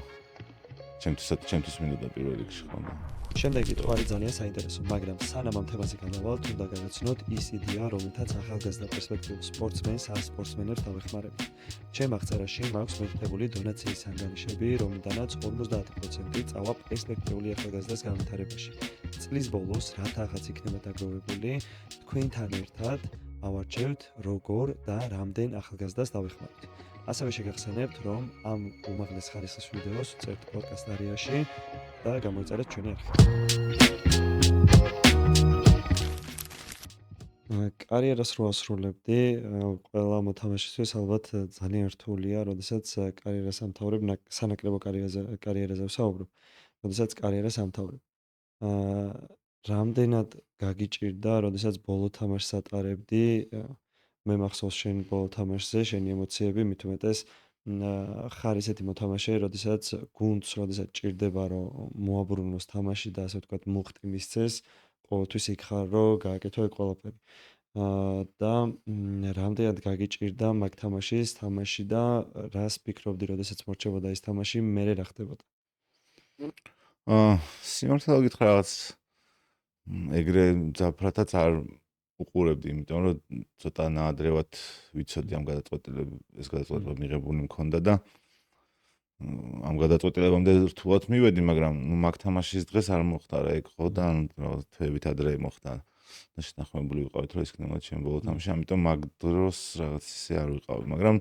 ჩემთვის მინდოდა პირველ რიგში ხონდა. შემდეგი თვარი ძალიან საინტერესო, მაგრამ სანამ ამ თემაზე გადავალთ, უნდა გავაცნოთ ის იდეა, რომელთაც ახალგაზრდა პერსპექტიულ სპორტსმენს ან სპორტსმენებს დავეხმარებით. ჩემ აღწერაში მაქვს მითითებული დონაციის ანგარიშები, რომლიდანაც 50% წავა პერსპექტიული ახალგაზრდას განვითარებაში. წლის ბოლოს რა თახაც იქნება დაგროვებული, თქვენთან ერთად ავარჩევთ როგორ და რამდენ ახალგაზრდას დავეხმაროთ. ასევე შეგახსენებთ, რომ ამ უმაღლეს ხარისხის ვიდეოს წერთ პოდკასტ არიაში და გამოიწერეთ ჩვენი არხი. კარიერას რო ასრულებდი, ყველა მოთამაშისთვის ალბათ ძალიან რთულია, როდესაც კარიერას ამთავრებ, სანაკრებო კარიერაზე ვსაუბრობ, როდესაც კარიერას ამთავრებ. რამდენად გაგიჭირდა, როდესაც ბოლო თამაშს ატარებდი, მე მახსოვს შენ ბოლო თამაშზე, შენი ემოციები, მით უმეტეს ხარ ისეთი მოთამაშე, როდესაც გუნდს, როდესაც ჭირდება, რომ მოაბრუნოს თამაში და ასე ვთქვათ, მუხტი მისცეს, ყოველთვის იქ ხარ, რომ გააკეთო ეგ ყველაფერი. და რამდენად გაგიჭირდა მაგ თამაში და რას ფიქრობდი, როდესაც მორჩებოდა ეს თამაში, მერე რა ხდებოდა? სიმართლე გითხრა რაღაც ეგრე ძაფრათაც არ უყურებდი, იმიტომ რომ ცოტა ნაადრევად ვიცოდი ამ ეს გადაწყვეტილება მიღებული მქონდა და ამ გადაწყვეტილებამდე რთულად მივედი, მაგრამ ნუ მაგ თამაშის დღეს არ მოხდა რა ეგ ხო და რაღაც თვეებით ადრე მოხდა და შეთანხმებული ვიყავით რომ ისქნება ჩემ ბოლო თამაში, ამიტომ მაგ დროს რაღაც ისე არ ვიყავი, მაგრამ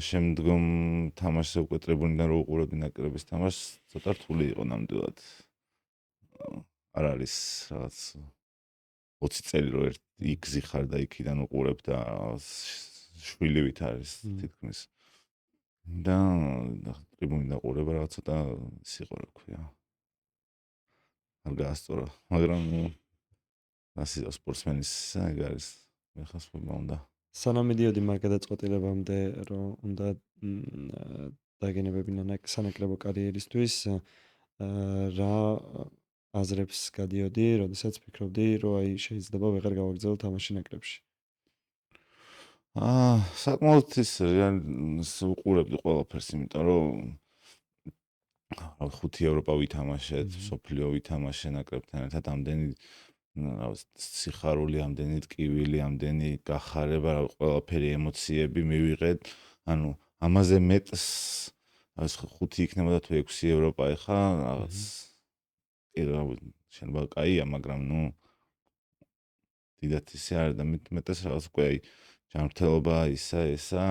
შემდგომ თამაშზე უკვე ტრიბუნიდან რო უყურებდი ნაკრების თამაშს, ცოტა რთული იყო ნამდვილად. არ არის რაღაც 20 წელი რო იქ ხარ და იქიდან უყურებ და შვილივით არის თითქმის. და ტრიბუნიდან უყურება რაღაც ცოტა ის იყო რა ქვია. არ გაასწორა, მაგრამ ასე სპორტსმენის ეგ არის. მე ხას უნდა სანამ მიდიოდი მაგ გადაწყვეტილებამდე, რომ უნდა დაგენებებინა სანაკრებო კარიერისთვის, რა აზრებს გადიოდი, როდესაც ფიქრობდი, რომ აი შეიძლება ვეღარ გავაგრძელო თამაში ნაკრებში? საკმაოდ ის უყურებდი ყველაფერს, იმიტომ რომ 5 ევროპა ვითამაშეთ, სოფლიო ვითამაშე ნაკრებთან ერთად ამდენი რაღაც სიხარული ამდენი ტკივილი, ამდენი გახარება, ყველაფერი ემოციები მივიღეთ. ანუ ამაზე მეტს ეს 5 იქნებოდა თუ 6 ევროპა ეხა რაღაც შენობა კაია, მაგრამ დიდათ ისე არ და მეტეს რაღაც უკვე აი ჯანმრთელობა ისა ესა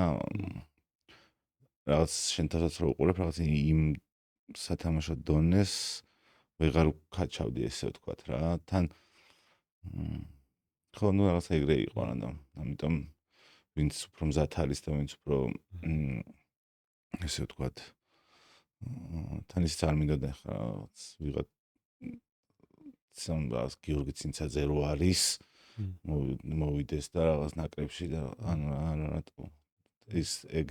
რაღაც შენ თავსაც რო უყურებ რაღაც იმ სათამაშო დონეს ვეღარ ვქაჩავდი ესე ვთქვათ რა. თან ხო რაღაცა ეგრე იყო რადგან ამიტომ ვინც უფრო მზად არის და ვინც უფრო ესე ვთქვათ თან ისიც არ მინდოდა ხა რაღაც ვიღაც სამდას გიორგი ცინცაძე რო არის მოვიდეს და რაღაც ნაკრებში და ანუ რატო ის ეგ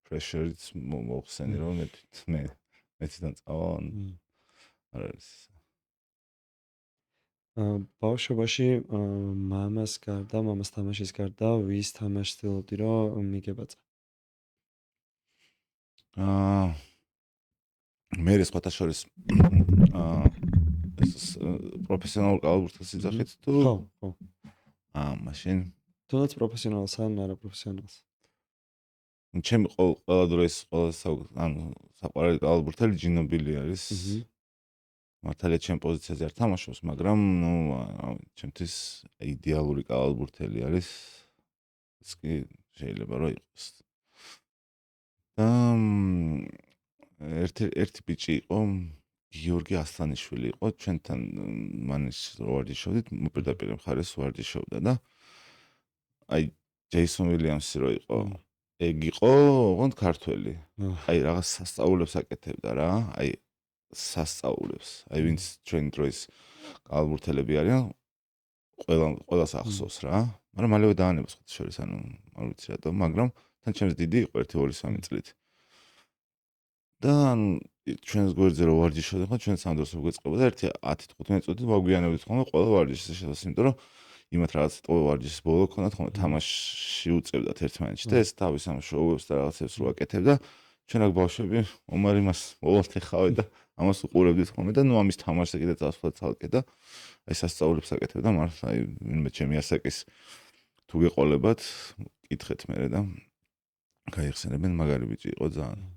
pressure-იც მოხსენი რომ მეციდან წავალ არ არის ბავშვობაში მამას თამაშის გარდა ვის თამაშს ცდილობდი რომ მიგებაწა? მე სხვათა შორის ეს პროფესიონალურ კალათბურთელს იძახით თუ ხო მაშინ თუნდაც პროფესიონალს ან არა პროფესიონალს ჩემი ყველა დროის ყველა ანუ საყვარელი კალათბურთელი ჯინობილი არის მართალია ჩემ პოზიციაზე არ თამაშობს მაგრამ ჩემთვის იდეალური კალათბურთელი არის ეს კი შეიძლება რომ იყოს და ერთი ბიჭი იყო გიორგი ასლანიშვილი იყო ჩვენთან მანის ვარჯიშობდით მოპირდაპირე მხარეს ვარჯიშობდა და აი ჯეისონ ვილიამსი რო იყო ეგ იყო ოღონდ ქართველი აი რაღაც სასწაულებს აკეთებდა რა აი სასწაულებს აი ვინც ჩვენი დროის კალათბურთელები არიან ყველას ახსოვს რა მაგრამ მალევე დაანებოს ხოთ შორის ანუ არ ვიცი რატომ მაგრამ თან ჩემს დიდი იყო 1-2-3 წლით და ჩვენს გვერდზე რო ვარჯიშობდი ხო ჩვენ სამ დროს ვგვეწყებოდა ერთი 10-15 წუთით ვაგვიანებდით ხოლმე ყველა ვარჯიშს შესაძლოა იმიტომ რომ იმათ რაღაც ტოვე ვარჯიშის ბოლო ქონდათ ხოლმე თამაში უწევდათ ერთმანეთში და ეს თავის ამ შოუებს და რაღაცებს რო აკეთებდა ჩვენ აქ ბავშვები ომარ იმას მოვალთ ეხავე და ამას უყურებდით ხოლმე და ამის თამაშზე კიდე წასვლა ცალკე და აი სასწაულებს აკეთებდა მართლა აი ვინმე ჩემი ასაკის თუ გეყოლებათ კითხეთ მერე და გაიხსენებენ მაგარი ბიჭი იყო ძალიან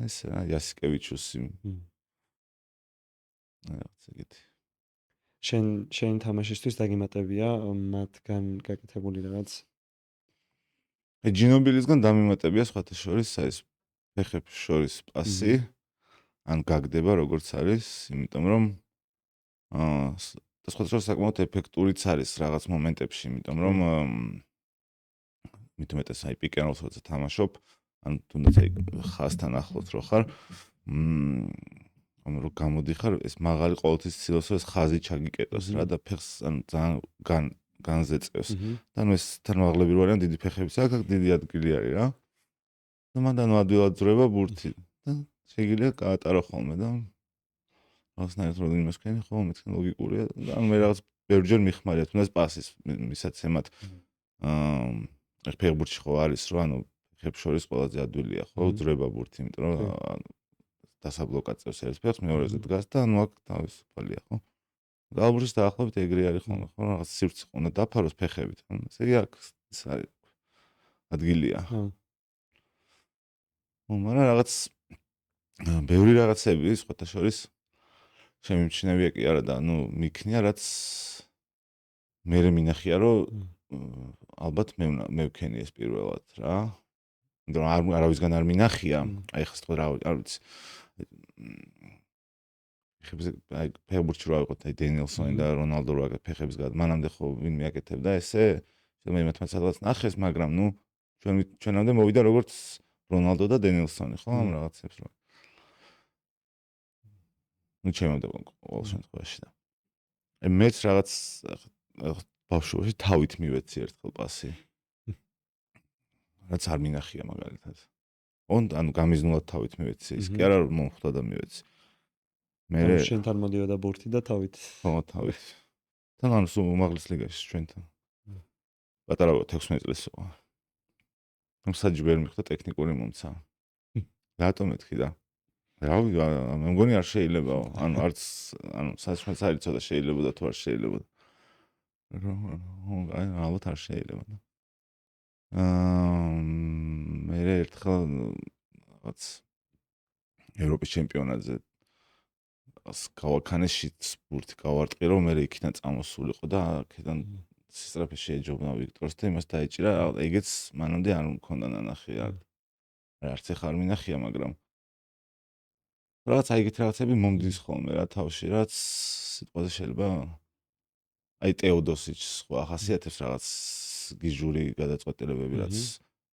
ეს იასიკევიჩუსი რაღაც ეგეთი შენ თამაშისთვის დაგიმატებია მათგან გაკეთებული რაღაც ჯინობილისგან დამიმატებია სხვათა შორის ეს ფეხებს შორის პასი ან გაგდება როგორც არის იმიტომ რომ და სხვათა შორის საკმაოდ ეფექტურიც არის რაღაც მომენტებში იმიტომ რომ მithumetes აი პიკენროლს როცა თამაშობ ან თუნდაც აი ხასთან ახლოს რო ხარ ანუ რო გამოდიხარ ეს მაღალი ყოველთვის ცდილობს რომ ეს ხაზი ჩაგიკეტოს რა და ფეხს ან ძალიან განზეწევს და ნუ ეს თანმაღლები რო არიან დიდი ფეხების აქვს დიდი ადგილი არის რა და მანდ ადვილად ძრება ბურთი და შეიძლება გაატარო ხოლმე და რაღაცნაირად რო იმას ქენი ხო მეთქენ ლოგიკურია და ანუ მე რაღაც ბევრჯერ მიხმარია თუნდაც პასის მისაცემად ფეხბურთში ხო არის რომ ანუ ფეხებს შორის ყველაზე ადვილია ხო ძრება ბურთი იმიტომ რომ დასაბლოკად წევს ერთ ფეხს მეორეზე დგას და ანუ აქ თავისუფალია ხო კალათბურთის დაახლოებით ეგრე არის ხოლმე ხო რაღაც სივრცე უნდა დაფაროს ფეხებით ესე იგი აქ ეს არის ადგილია მაგრამ რაღაც ბევრი რაღაცები სხვათა შორის შემიმჩნევია კი არა და ნუ მიქნია რაც მე მინახია რომ ალბათ მე ვქენი ეს პირველად რა იმიტომ რომ არავისგან არ მინახია აი ხა თქო რა არ ვიცი ფეხბურთში რა ვიყოთ აი დენილსონი და რონალდო რა ფეხების გад მანამდე ხო ვინმე აკეთებდა ესე მე მათმაც რაღაც ნახეს მაგრამ ნუ ჩვენამდე მოვიდა როგორც რონალდო და დენილსონი ხო ამ რაღაცებს რა ნუ ჩემამდე ყოველ შემთხვევაში და მეც რაღაც ბავშვობაში თავით მივეცი ერთხელ პასი რაც არ მინახია მაგალითად ანუ გამიზნულად თავით მივეცი ის კი არა რომ მომხვდა და მივეცი მე შენთან მოდიოდა ბურთი და თავით ხო თავით თან ანუ უმაღლეს ლიგაში ჩვენთან პატარა 16 წლის იყო რომ საჯი ვერ მიხვდა ტექნიკური მომცა რატომ მეთქი და რავი, მე მგონი არ შეიძლება. ანუ არც საჭმელს არ იცოდა შეიძლებოდა თუ არ შეიძლებოდა. აი, ალბათ არ შეიძლება. მე ერთხელ რაღაც ევროპის ჩემპიონატზე გავაქანეს ბურთი გავარტყი, რომ მე იქიდან წამოსულიყო და აქედან სისწრაფე შეეჯობნა ვიქტორს და იმას დაეჭირა. ეგეც მანამდე არ მქონდა ნანახი. არც ახლა არ მინახია, მაგრამ რაღაც ეგეთი რაღაცები მომდის ხოლმე რა თავში, რაც სიტყვაზე შეიძლება აი ტეოდოსიჩს ხო ახასიათებს რაღაც გიჟური გადაწყვეტილებები, რაც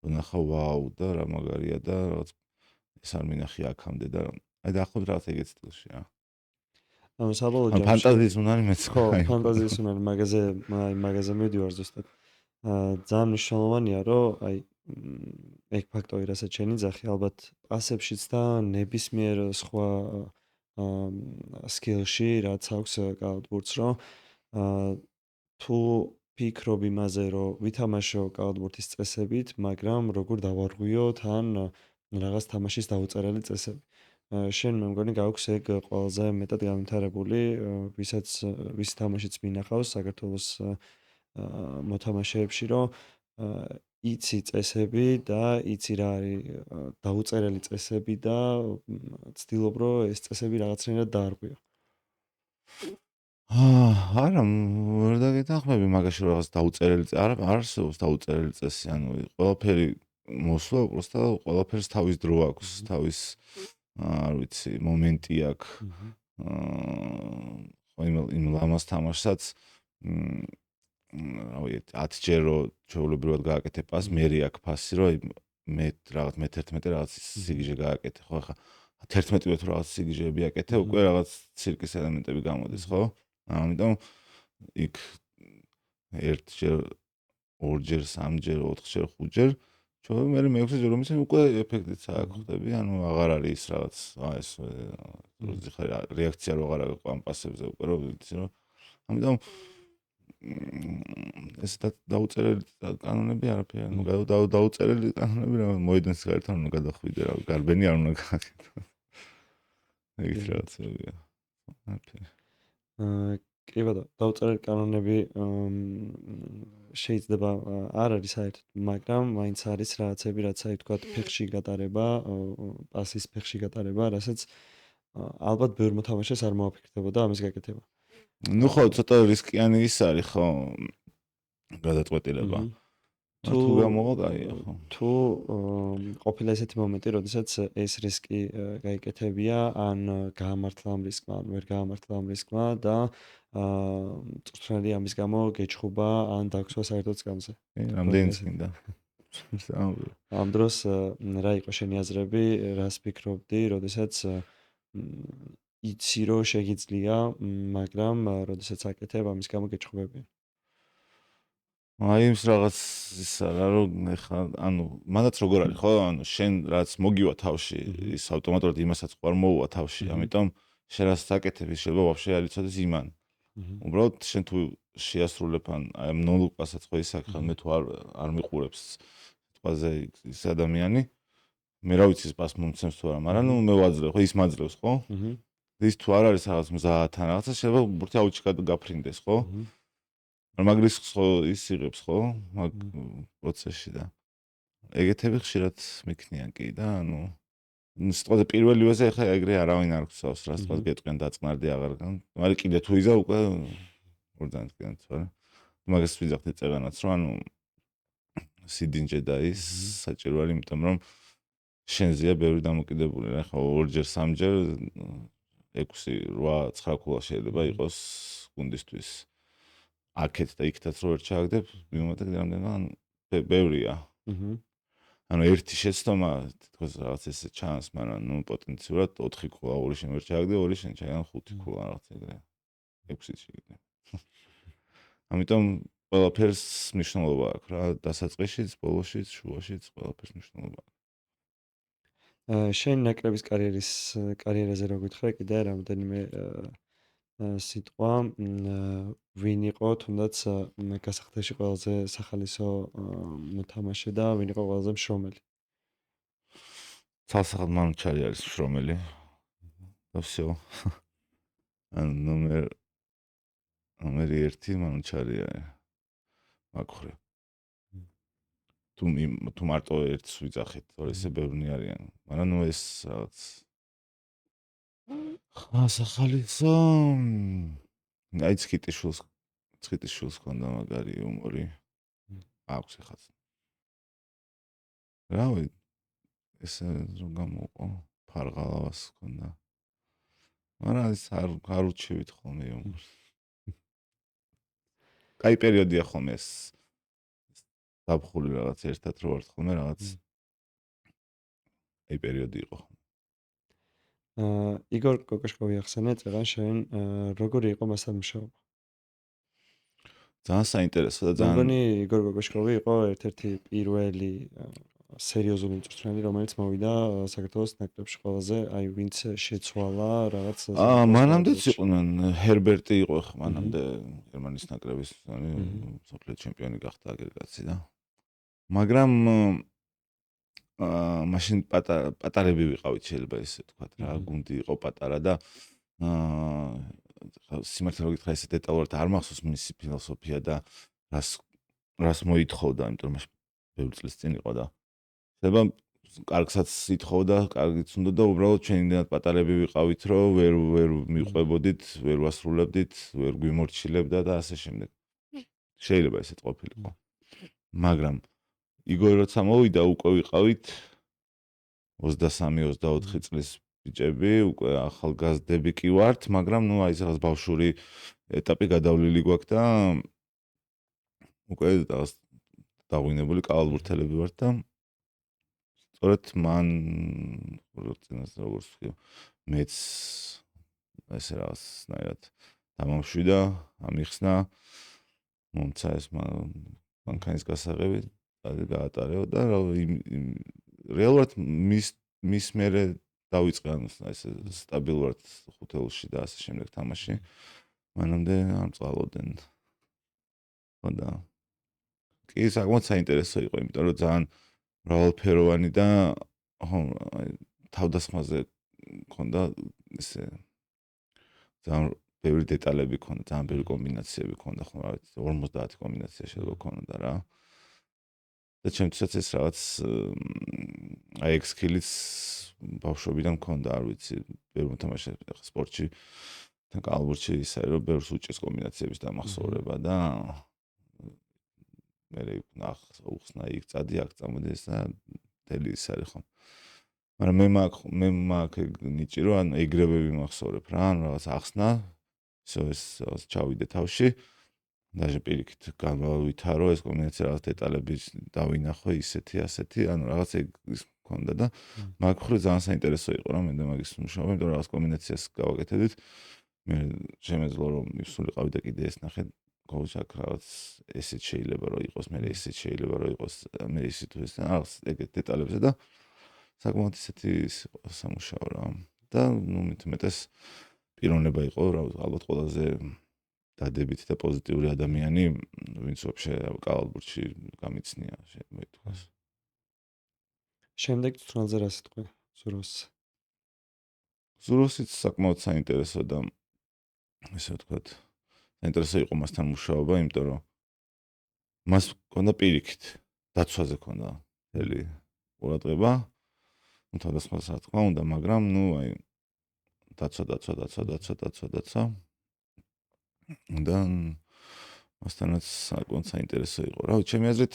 ვნახა ვაუ და რა მაგარია და რაღაც ეს არ მინახია აქამდე და აი დაახლოებით რაღაც ეგეთ სტილში რა. ანუ საბოლოო ან ჯამში ფანტაზიის უნარი მეც ხო, ფანტაზიის უნარი მაგაზე მივდივარ ზუსტად. ძალიან მნიშვნელოვანია, რომ აი ეგ ფაქტორი, რასაც შენ იძახი, ალბათ პასებშიც და ნებისმიერ სხვა სკილში, რაც აქვს კალათბურთს, რომ თუ ფიქრობ იმაზე, რომ ვითამაშო კალათბურთის წესებით, მაგრამ როგორ დავარღვიო თან რაღაც თამაშის დაუწერელი წესები. შენ მე მგონი გაქვს ეგ ყველაზე მეტად განვითარებული, ვის თამაშიც მინახავს საქართველოს მოთამაშეებში, რომ იცი წესები და იცი რა არის დაუწერელი წესები და ცდილობ, რომ ეს წესები რაღაცნაირად დაარღვიო. არა, ვერ დაგეთანხმები მაგაში რომ რაღაც დაუწერელი არ არსებობს დაუწერელი წესი, ანუ ყველაფერი მოსვლა უბრალოდ ყველაფერს თავის დრო აქვს, თავის არ ვიცი, მომენტი აქვს. ხო იმ ლამაზ თამაშსაც რა ვიცი 10 ჯერო ჩვეულებრივად გააკეთე პასს, მერი აქვს ფასი, რომ მე რაღაც მე-11 რაღაც სიგიჟე გააკეთე, ხო ახლა 11-ვე თუ რაღაც სიგიჟეები აკეთე, უკვე რაღაც ცირკის ელემენტები გამოდის, ხო? ამიტომ იქ 1ჯერ, 2ჯერ, 3ჯერ, 4ჯერ, 5ჯერ ჩვენ მე-6 ჯერ რომ ისე უკვე ეფექტიც აქვს ხდები, ანუ აღარ არის ის რაღაც ეს რეაქცია რო აღარ აქვს ამ პასებზე უკვე რომ ვიცი რომ ამიტომ ეს დაუწერელი კანონები არაფერი, ანუ დაუწერელი კანონები რა მოედანს გაერთო რომ გადახვიდე რა, გარბენი არ უნდა გააკეთო. ეგეთ რაღაცებია. კი ბატონო, დაუწერელი კანონები შეიძლება არ არის საერთოდ, მაგრამ მაინც არის რაღაცები, რაც აი თქვა ფეხში გატარება, პასის ფეხში გატარება, რასაც ალბათ ბევრ მოთამაშეს არ მოაფიქრდებოდა ამის გაკეთება. ნუ ხო, ცოტა რისკიანი ის არის ხო გადაწყვეტილება. თუ გამოვა კაია ხო. თუ ყოფილა ესეთი მომენტი, როდესაც ეს რისკი გაიკეთებია, ან გაამართლა ამ რისკმა, ან ვერ გაამართლა ამ რისკმა და მწვრთნელი ამის გამო გეჩხუბა, ან დაგსვა საერთოდ სკამზე. რამდენი წინდა. ამ დროს რა იყო შენი აზრები, რას ფიქრობდი, როდესაც იცი რომ შეგიძლია, მაგრამ როდესაც აკეთებ, ამის გამო გეჩხუბებიან. აი ის რაღაც ის არა რომ ეხლა ანუ მანდაც როგორ არის ხო ანუ შენ რაც მოგივა თავში ის ავტომატურად იმასაც ყوار მოუვა თავში ამიტომ შენ რაც საკეთებ ის შეიძლება ვაფშე არ იცოდეს იმან უბრალოდ შენ თუ შეასრულებ ან აი ამ ნოლუკასაც ხო ის აქ მე თუ არ მიყურებს თვალზე ის ადამიანი მე რა ვიცი ის პას მომცემს თუ არა მაგრამ ნუ მე ვაძლევ ხო ის მაძლევს ხო ის თუ არ არის რაღაც მზაათან რაღაცა შეიძლება ბურთი აუჩი გაფრინდეს ხო მაგრის ხო ის იღებს ხო მაგ პროცესში და ეგეთები ხშირად მიქნიან კი და ანუ სიტყვაზე პირველივეზე ხა ეგრე არავინ არ გწევს რა სიტყვაზე გეტყვიან დაწყნარდი აღარ მაგრამ კიდე თუ იზა უკვე ორდან თქვენ თორე მაგას ვიძახთ ეწევანაც რომ ანუ სიდინჯე და ის საჭირო არის იმიტომ რომ შენზეა ბევრი დამოკიდებული რა ხო ორჯერ სამჯერ 6 8 9 ქულა შეიძლება იყოს გუნდისთვის აქეთ და იქთაც რო ვერ ჩააგდებ, მიმოთაგ რამდენად ანუ ბევრია. ანუ ერთი შეცდომა თქოს რაღაც ესე ჩანს, მაგრამ ნუ პოტენციურად 4 ქულა, 2 შენ ვერ ჩააგდე, 2 შენ ჩააგან 5 ქულა რაღაც ეგრე. 6-ით შეგდე. ამიტომ ყველაფერს მნიშვნელობა აქვს რა, დასაწყისშიც, ბოლოშიც, შუაშიც ყველაფერს მნიშვნელობა აქვს. შენ ნაკრების კარიერაზე რო გითხრა, კიდე რამდენიმე სიტყვა ვინ იყო თუნდაც გასახდეში ყველაზე სახალისო მოთამაშე და ვინ იყო ყველაზე მშრომელი? ცალსახად მანუჩარი არის მშრომელი. და всё. ან ნომერი 1 მანუჩარია მაგ ხრი. თუ მარტო ერთს ვიძახით, თორე ესე ბევრნი არიან. მაგრამ ნუ ეს რაღაც ხალისო აი ცხიტიშვილს ქონდა მაგარი იუმორი. აქვს ეხაც. რავი, ესე რომ გამოყო, ფარღალავას ქონდა. მაგრამ ეს არ უჩივით ხოლმე იუმორს. კაი პერიოდია ხოლმე ეს. დაბხული რაღაც ერთად რო ვართ ხოლმე რაღაც აი პერიოდი იყო. იგორ კოკოშკოვი ახსენე წეგან შენ როგორი იყო მასთან მუშაობა? ძალიან საინტერესო და ძალიან მგონი იგორ კოკოშკოვი იყო ერთ-ერთი პირველი სერიოზული მწვრთნელი, რომელიც მოვიდა საქართველოს ნაკრებში ყველაზე, აი ვინც შეცვალა რაღაც მანამდეც იყვნენ ჰერბერტი იყო ხა მანამდე გერმანიის ნაკრების მსოფლიო ჩემპიონი გახდა აგრეგაცი და მაგრამ მაშინ პატარები ვიყავით შეიძლება ესე თქვა რა გუნდი იყო პატარა და სიმართლე რომ გითხრა ესე დეტალურად არ მახსოვს მისი ფილოსოფია და რას მოითხოვდა, იმიტომ რომ მაშინ ბევრი წლის წინ იყო და შეიძლება კარგსაც ითხოვდა, კარგიც უნდა და უბრალოდ ჩვენ იმდენად პატარები ვიყავით, რომ ვერ მიყვებოდით, ვერ ვასრულებდით, ვერ გვიმორჩილებდა და ასე შემდეგ. შეიძლება ესეც ყოფილიყო. მაგრამ იგორი როცა მოვიდა, უკვე ვიყავით 23-24 წლის ბიჭები, უკვე ახალგაზრდები კი ვართ, მაგრამ ნუ აი რაღაც ბავშვური ეტაპი გადავლილი გვაქვს და უკვე დაღვინებული კალათბურთელები ვართ და სწორედ მან როგორც ვთქვი, მეც ესე რაღაცნაირად დამამშვიდა, ამიხსნა, მომცა ეს მანქანის გასაღები გაატარეო და რეალურად მის მერე დავიწყე ესე სტაბილურად ხუთეულში და ასე შემდეგ თამაში. მანამდე არ წვალობდნენ. და კი საკმაოდ საინტერესო იყო, იმიტომ რომ ძალიან მრავალფეროვანი და თავდასხმაზე ქონდა ესე ძალიან ბევრი დეტალები ქონდა, ძალიან ბევრი კომბინაციები ქონდა, ხო რა ვიცი 50 კომბინაცია შეიძლება ქონოდა რა. და ჩემთვისაც ეს რაღაც აი ეს სკილიც ბავშვობიდან ქონდა, არ ვიცი, ბევრი მოთამაშე სპორტში თან კალათბურთში ისე რომ ბევრს უჭირს კომბინაციების დამახსოვრება და მე უხსნა იქ წადი აქ წამოდი და დელი ის არის ხო. მაგრამ მე მაგ ნიჭი რომ ან ეგრევე ვიმახსოვრებ რა, ან რაღაც ახსნა, ეს ჩავიდე თავში. даже პირიქით განვავითარო ეს კომბინაცია რაღაც დეტალები დავინახო ისეთი ასეთი, ანუ რაღაც ის მქონდა და მაგ ხრი ძალიან საინტერესო იყო რა მე და მაგის მუშაობა, იმიტომ რომ რაღაც კომბინაციას გავაკეთებდით. მე შემეძლო რომ მივსულიყავი და კიდე ეს ნახე გოჟაკ რაღაც ესეც შეიძლება რომ იყოს, მე ესეც შეიძლება რომ იყოს, მე ისე თუ ეს რაღაც ეგეთ დეტალებზე და საკმაოდ ისეთი სამუშაო რა. და ნუ მეტეს პიროვნება იყო რა, ალბათ ყველაზე დადებითი და პოზიტიური ადამიანი, ვინც ვაფშე კალათბურთში გამიცნია, შეიძლება ითქვას. შემდეგ თვალზე რა სიტყვი ზუროს? ზუროსიც საკმაოდ საინტერესო და ესე ვთქვათ, საინტერესო იყო მასთან მუშაობა, იმიტომ რომ მას ქონდა პირიქით, დაცვაზე ქონდა მთელი ყურადღება, თავდასხმას რა თქმა უნდა, მაგრამ ნუ აი დაცვა და მასთანაც საკმაოდ საინტერესო იყო. რა ვიცი, ჩემი აზრით,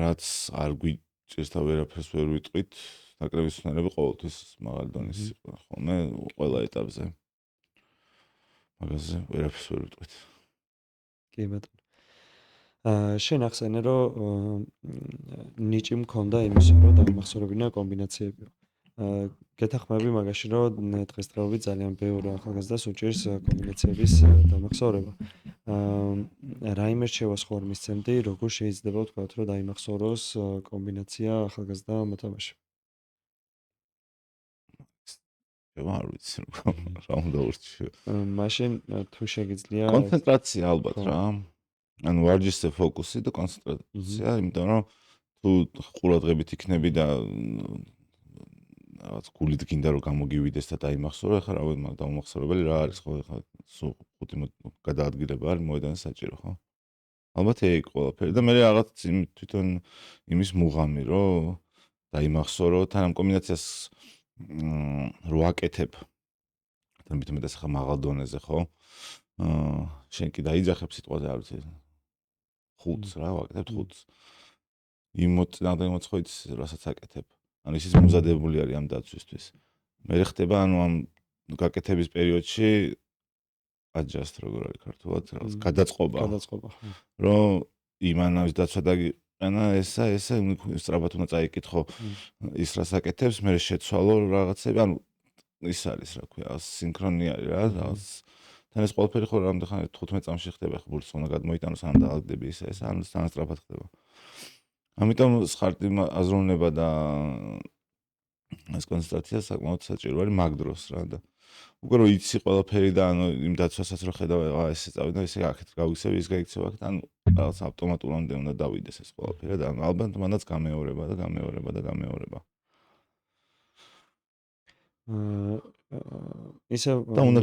რაც არ გვიჭირს და ვერაფერს ვერ ვიტყვით, ნაკრების მწვრთნელები ყოველთვის მაღალი დონის იყო ხოლმე ყველა ეტაპზე. მაგაზე ვერაფერს ვერ ვიტყვით. კი ბატონო. შენ ახსენე რომ ნიჭი მქონდა იმისა, რომ დამახსოვრებინა კომბინაციებიო. გეთახმები მაგაში, რომ დღესდღეობით ძალიან ბევრი ახალგაზრდას უჭირს კომბინაციების დამახსოვრება. რაიმე რჩევას ხარ მისცემდი, როგორ შეიძლება ვთქვათ, რომ დაიმახსოვროს კომბინაცია ახალგაზრდა მოთამაშე? არ ვიცი რა უნდა ურჩიო. მაშინ თუ შეგიძლია კონცენტრაცია ალბათ რა. ანუ ვარჯიშზე ფოკუსი და კონცენტრაცია, იმიტომ რომ თუ ყურადღებით იქნები და რაღაც გულით გინდა რომ გამოგივიდეს და დაიმახსოვრო, ეხლა რა ვიცი, დაუმახსოვრებელი რა არის ხო, ეხლა სულ 5 გადაადგილება არის მოედანი საჭირო, ხო? ალბათ ეგ ყველაფერი და მე რაღაც თვითონ იმის მუღამი რომ დაიმახსოვრო, თან ამ კომბინაციას რო აკეთებ თან მithumetas ახლა მაღალ დონეზე, ხო? შენ კი დაიძახებ სიტყვაზე, არ ვიცი, 5-ს რა ვაკეთებ 5-ს. იმოწინავდა იმოცხოიც, რასაც აკეთებ. ანუ ისიც მომზადებული არის ამ დაცვისთვის. მე ხდება, ანუ ამ გაკეთების პერიოდში adjust როგორ არის ქართულად, რაღაც გადაწყობა. გადაწყობა, ხო. რომ იმანავის დაცვა დაგიყენა, ესა სწრაფად უნდა წაიკითხო ის რას აკეთებს, მე შეცვალო რაღაცები, ანუ ის არის, რა ქვია, სინქრონი არის რა, რაღაც თან ეს ყველაფერი ხო რამდენ ხანი 15 წამში ხდება, ხო ბურთს უნდა გადმოიტანო, სანამ დაალაგდები ეს, ანუ თანასწრაფად ხდება. ამიტომ სხარტი აზროვნება და ეს კონცენტრაცია საკმაოდ საჭირო არის მაგ დროს რა და უკვე რომ იცი ყველაფერი და ანუ იმ დაცვასაც რო ხედავ, ესე წავიდა, ესე აქეთ გავიქცევი, ის გაიქცევა აქეთ, ანუ რაღაც ავტომატურად უნდა დავიდეს ეს ყველაფერი და ანუ ალბათ მანდაც გამეორება და გამეორება და გამეორება. ისე და უნდა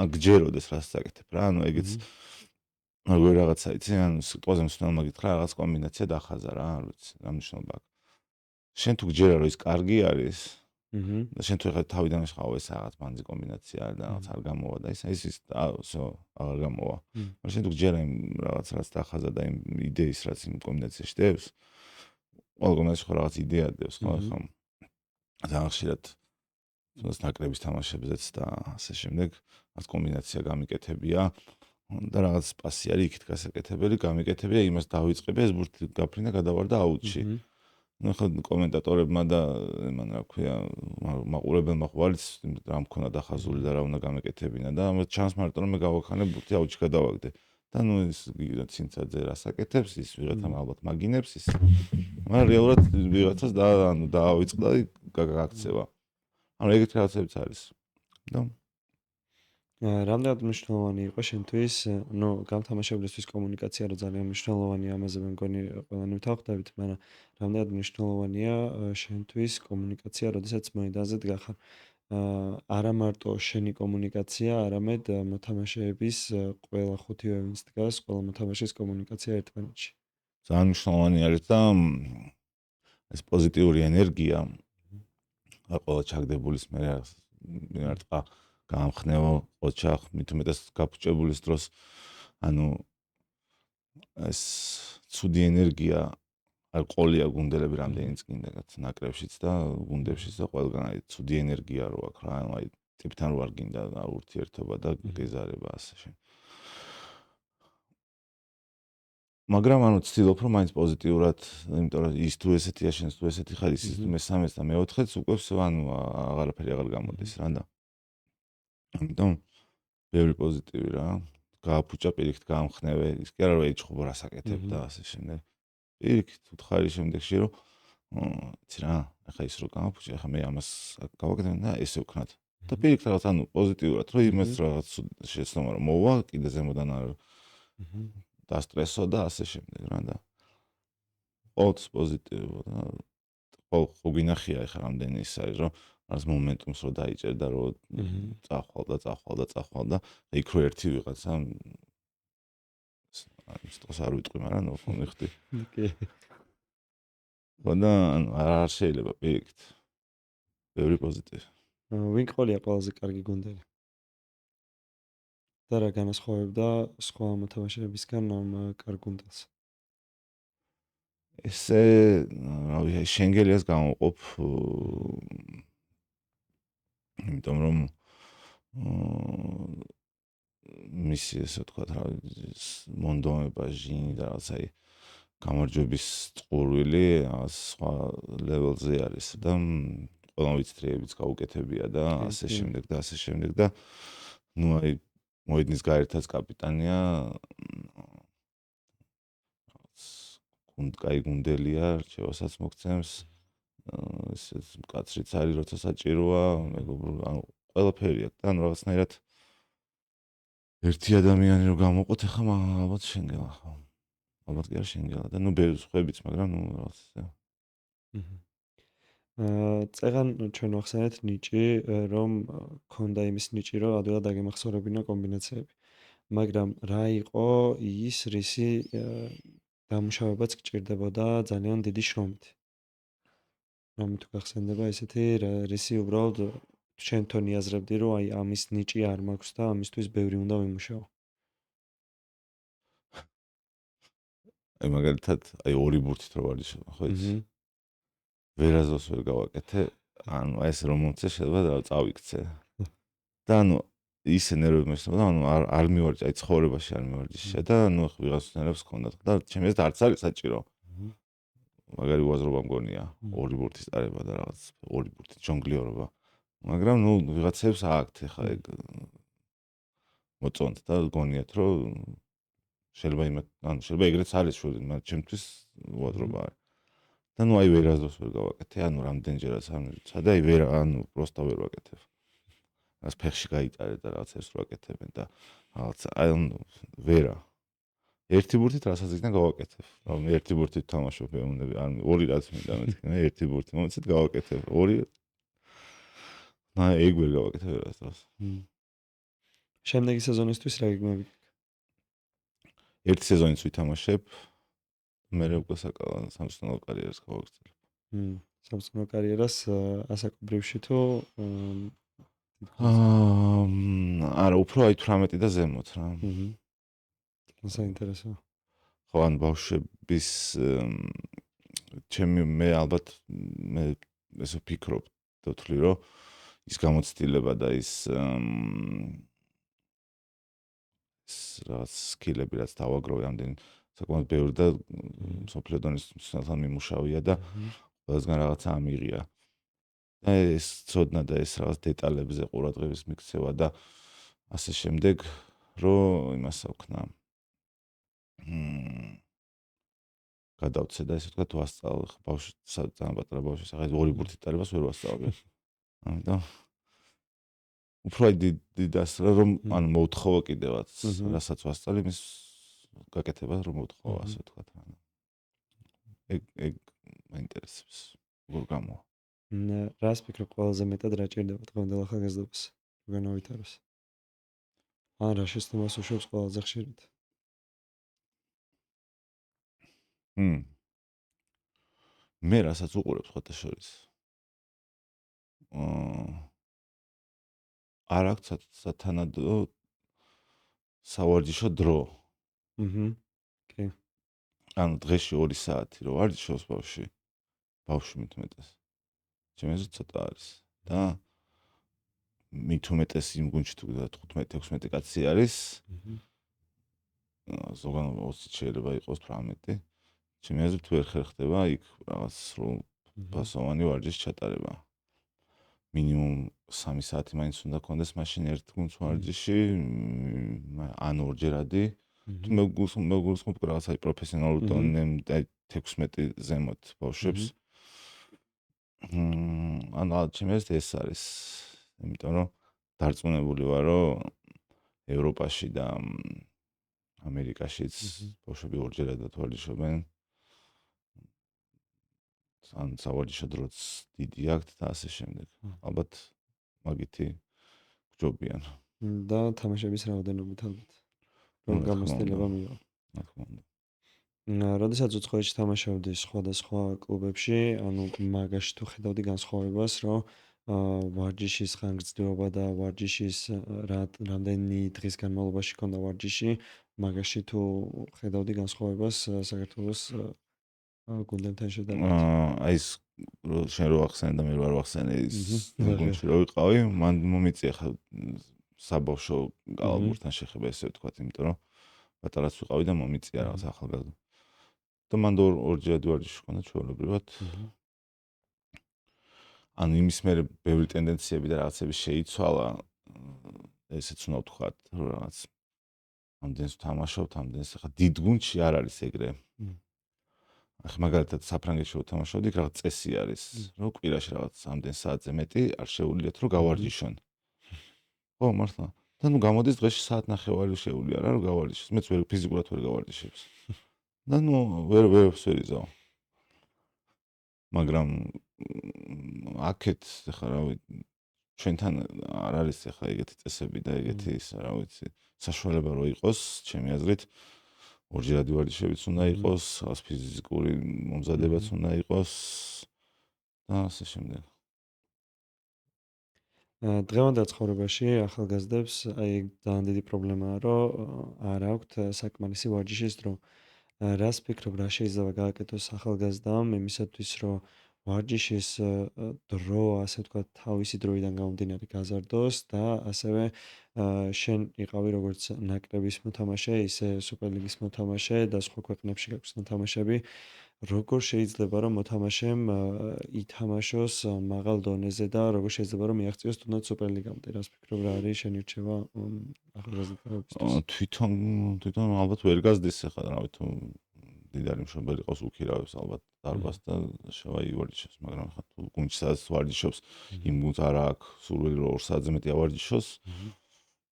გჯეროდეს რასაც აკეთებ რა, ანუ ეგეც როგორ რაღაცა იცი, ანუ სიტყვაზე მსვენელმა გითხრა რაღაც კომბინაცია დახაზა რა, არ ვიცი, რა მნიშვნელობა აქვს. შენ თუ გჯერა რომ ის კარგი არის, და შენ თუ ეხლა თავიდან შეხავ ეს რაღაც მანძი კომბინაცია არის და რაღაც არ გამოვა და ის всё აღარ გამოვა. მაგრამ შენ თუ გჯერა იმ რაღაც რაც დახაზა და იმ იდეის რაც იმ კომბინაციაში დევს, ყოველ კომბინაციაში ხო რაღაც იდეა დევს, ხო ახლა ძალიან ხშირად თუნდაც ნაკრების თამაშებზეც და ასე შემდეგ, რაც კომბინაცია გამიკეთებია და რაღაც პასი არის იქით გასაკეთებელი, გამიკეთებია, იმას დავიწყები, ეს ბურთი გაფრინდა, გადავარდა აუტში. ну ხო კომენტატორებმა და მან რა ქვია მაყურებელმა ხვალიც რა მქონდა დახაზული და რა უნდა გამეკეთებინა და ამათ ჩანს მარტო რომ მე გავახანე ბურთი აუჩი გადავაგდე და ნუ ის ცინცაძე რას აკეთებს ის ვიღაცამ ალბათ მაგინებს ის მაგრამ რეალურად ვიღაცას და ანუ დაავიწყდა გაგაქცევა ანუ ეგეთი რაღაცებიც არის და რამდენად მნიშვნელოვანი იყო შენთვის, ну, გამთამაშებლისთვის კომუნიკაცია რა ძალიან მნიშვნელოვანია, ამაზე მე მგონი ყველანი ვთანხმდებით, მაგრამ რამდენად მნიშვნელოვანია შენთვის კომუნიკაცია, როდესაც მოედანზე დგახარ. არა მარტო შენი კომუნიკაცია, არამედ მოთამაშეების ყველა ხუთივე ვინც დგას, ყველა მოთამაშის კომუნიკაცია ერთმანეთში. ძალიან მნიშვნელოვანი არის და ეს პოზიტიური ენერგია ყველა ჩაგდებულის მე მარტყა გამხნევო ოჩახ მithumetas გაფუჭებულის დროს ანუ ეს ცუდი ენერგია არ ყოლია გუნდელები რამდენიც გინდათ ნაკრებშიც და გუნდებშიც და ყველგან აი ცუდი ენერგია რო აქვს რა აი ტიპთან რო არ გინდა ურთიერთობა და გეზარება ასე შენ მაგრამ ანუ ცდილობ რომ მაინც პოზიტიურად იმიტომ რომ ის თუ ესეთია შენს თუ ესეთი ხარ ის მესამეს და მეოთხეც უკვე ანუ აღარაფერი აღარ გამოდის რა და ამიტომ ბევრი პოზიტივი რა გააფუჭა პირიქით გამხნევე ის კი არა რომ ეჭხობა რას აკეთებ და ასე შემდეგ პირიქით უთხარი შემდეგში რომ იცი რა ახლა ის რო გამაფუჭა ახლა მე ამას გავაკეთებ და ესე ვქნათ და პირიქით რაღაც ანუ პოზიტიურად რომ იმას რაღაც შეცდომა რომ მოვა კიდე ზემოდან არ დასტრესო და ასე შემდეგ რა და ყოველთვის პოზიტივი და ხო გინახია ახლა რამდენი ის არის რომ არს მომენტუმს რო დაიჭერ და რო წახვალ და იქ რო ერთი ვიღაცა ის არ ვიტყვი მაგრამ ნუ ხო მიხდი კი და არ შეიძლება პირიქით ბევრი პოზიტივი ვინ ყოლია ყველაზე კარგი გუნდელი და რა განასხვავებდა სხვა მოთამაშეებისგან ამ კარგ გუნდელს ესე რავი შენგელიას გამოვყოფ იმიტომ რომ მისი ესე ვთქვათ რა მონდომება ჟინი და რაღაც აი გამარჯვების წყურვილი სხვა ლეველზე არის და ყველა ვიცრიებიც გაუკეთებია და ასე შემდეგ და ნუ აი მოედნის გაერთած კაპიტანია კაი გუნდელია რჩევასაც მოგცემს ესე მკაცრიც არის როცა საჭიროა მეგობრულ ანუ ყველაფერი აქვს და ანუ რაღაცნაირად ერთი ადამიანი რო გამოყოთ ახლა ალბათ შენგელა ხო ალბათ კი არ შენგელა და ნუ ბევრი სხვებიც მაგრამ ნუ რაღაც წეღან ჩვენ ვახსენეთ ნიჭი, რომ ქონდა იმის ნიჭი, რომ ადვილად აგემახსოვრებინა კომბინაციები. მაგრამ რა იყო ის, რისი დამუშავებაც გჭირდებოდა ძალიან დიდი შრომით. რომ თუ გახსენდება ესეთი რისი უბრალოდ შენ თვითონ იაზრებდი, რომ აი ამის ნიჭი არ მაქვს და ამისთვის ბევრი უნდა ვიმუშაო. აი მაგალითად, აი ორი ბურთით რო ვარჯიშობ, ხო იცი? ვერაზოს ვერ გავაკეთე, ანუ ეს რომ მომწე შეიძლება წავიქცე. და ანუ ისე ნერვები მეშინოდა, ანუ არ მივარჯიშე, აი ცხოვრებაში არ მივარჯიშე და ანუ ვიღაცნაირებს ჰქონდათ და ჩემს ეს არც არის საჭირო. მაგარი უაზრობა მგონია, ორი ბურთის წარება და რაღაც ორი ბურთის ჯონგლიორობა. მაგრამ ნუ ვიღაცებს აქვთ ეხა ეგ მოწონთ და გონიათ რომ შეიძლება ანუ შეიძლება ეგრეც არის შვილი, მაგრამ ჩემთვის უაზრობა არის. და ნუ აი ვერაზოს ვერ გავაკეთე, ანუ რამდენჯერაც ამიცა და აი ვერ ანუ პროსტა ვერ ვაკეთებ. რას ფეხში გაიტარე და რაღაცებს ვაკეთებენ და რაღაც აი ვერა. ერთი ბურთით რასაც იქნა გავაკეთებ. რომ ერთი ბურთით თამაშობ ეუნები, ან ორი რაც მინდა მეთქი, ერთი ბურთი მომცეთ გავაკეთებ. ორი ეგ ვერ გავაკეთებ ვერას. შემდეგი სეზონისთვის რა გიგმები? ერთი სეზონიც ვითამაშებ. მე უკვე სამწუხარო კარიერას გავაგრძელებ. სამწუხარო კარიერას ასაკობრივში თუ არა, უფრო აი 18 და ზემოთ რა. საინტერესო. ხო, ან ბავშვების მე ალბათ მე ესე ვფიქრობ და ვთვლი რომ ის გამოცდილება და ის რაღაც სკილები რაც დავაგროვე ამდენ საკმაოდ ბევრი და სოფლიო დონის მსმენელთან მიმუშავია და ყველასგან რაღაცა ამიღია. და ეს ცოდნა და ეს რაღაც დეტალებზე ყურადღების მიქცევა და ასე შემდეგ, რომ იმას აქვნა. გადავცე და ესე ვთქვათ ვასწავლე ბავშვი ძალიან პატარა ბავშვი ახლა ორი ბურთით დარებას ვერ ვასწავლე. ამიტომ უფრო დიდას რომ ანუ მოუთხოვა კიდევაც რასაც ვასწავლე იმის გაკეთებას რომ მოუთხოვა ასე ვთქვათ. ეგ მაინტერესებს. როგორ გამოვა? რას ფიქრობ ყველაზე მეტად რა ჭირდება დღევანდელ ახალგაზრდობას? როგორ გავითაროს? ან რა შეცდომას უშვებს ყველაზე ხშირად? მე რასაც უყურებ სხვათა შორის. არ აქვს სათანადო სავარჯიშო დრო. კი. ანუ დღეში 2 საათი რო ვარჯიშობს ბავშვი მით უმეტეს. ჩემზე ცოტა არის და მით უმეტეს იმ გუნდში თუ 15-16 კაცი არის. ზოგადად 20 შეიძლება იყოს 18. ჩემი აზრით ვერ ხერხდება იქ რაღაც სრულ ფასოვანი ვარჯიშის ჩატარება. მინიმუმ 3 საათი მაინც უნდა კონდეს მაშინ ერთ გუნდს ვარჯიში, ან ორჯერადი. თუ მე გულისხმობ რაღაც აი პროფესიონალურ დონემდე 16 ზემოთ ბავშვებს. ანუ ჩემი აზრით ეს არის. იმიტომ რომ დარწმუნებული ვარ, რომ ევროპაში და ამერიკაშიც ბავშვები ორჯერადად ვარჯიშობენ. ან სავარჯიშო დროც დიდი აქვთ და ასე შემდეგ. ალბათ მაგითი გჯობიან. და თამაშების რაოდენობით ალბათ. რომ გამოცდილება მიიღო. რა თქმა უნდა. როდესაც უცხოეთში თამაშობდი სხვადასხვა კლუბებში, ანუ მაგაში თუ ხედავდი განსხვავებას, რომ ვარჯიშის ხანგრძლივობა და ვარჯიშის რამდენი დღის განმავლობაში ქონდა ვარჯიში, მაგაში თუ ხედავდი განსხვავებას საქართველოს გუნდებთან შედარებით. აი ეს შენ რო ახსენე და მე ვარ ვახსენე ის გუნდში რო ვიყავი, მან მომიწია ხა საბავშვო კალაბურთან შეხება ესე ვთქვათ, იმიტომ რომ პატარაც ვიყავი და მომიწია რაღაც ახალგაზრდა. და მან ორჯერ ვარჯიში ჰქონდა ჩვეულებრივად. ანუ იმის მერე ბევრი ტენდენციები და რაღაცები შეიცვალა. ესეც უნდა ვთქვათ, რომ რაღაც ამდენს ვთამაშობთ, ამდენს ხა დიდ გუნდში არ არის ეგრე. ახლა მაგალითად საფრანგეთში რო თამაშობდი, რაღაც წესი არის, რომ კვირაში რაღაც ამდენ საათზე მეტი არ შეუძლიათ რომ გავარჯიშონ. ხო, მართლა. და ნუ გამოდის დღეში საათნახევარი შეუძლია რა რომ გავარჯიშოს. მეც ვერ ფიზიკურად ვერ გავარჯიშებს. და ნუ ვერ ვერიზავ. მაგრამ აქეთ ხა რა ვიცი ჩვენთან არ არის ახლა ეგეთი წესები და ეგეთი ის რა ვიცი საშუალება რო იყოს ჩემი აზრით ორჯერადი ვარჯიშებიც უნდა იყოს, რაღაც ფიზიკური მომზადებაც უნდა იყოს და ასე შემდეგ. დღევანდელ ცხოვრებაში ახალგაზრდებს აი ძალიან დიდი პრობლემაა, რომ არ აქვთ საკმარისი ვარჯიშის დრო. რას ფიქრობ, რა შეიძლება გააკეთოს ახალგაზრდამ იმისათვის, რომ ვარჯიშის დრო, ასე ვთქვათ, თავისი დროიდან გამომდინარე გაზარდოს და ასევე შენ იყავი როგორც ნაკრების მოთამაშე, ისე სუპერლიგის მოთამაშე და სხვა ქვეყნებში გაქვს მოთამაშეები. როგორ შეიძლება რომ მოთამაშემ ითამაშოს მაღალ დონეზე და როგორ შეიძლება რომ მიაღწიოს თუნდაც სუპერლიგამდე? რას ფიქრობ, რა არის შენი რჩევა ახალგაზრდებისთვის? თვითონ ალბათ ვერ გაზდის ახლა რა ვიცი თუ დიდარი მშობელი ყავს უქირავებს ალბათ დარბას და შევა ივარჯიშოს, მაგრამ ახლა თუ გუნდში სადაც ვარჯიშობს, იმ გუნდს არ აქვს სურვილი რომ 2 საათზე მეტი ავარჯიშოს.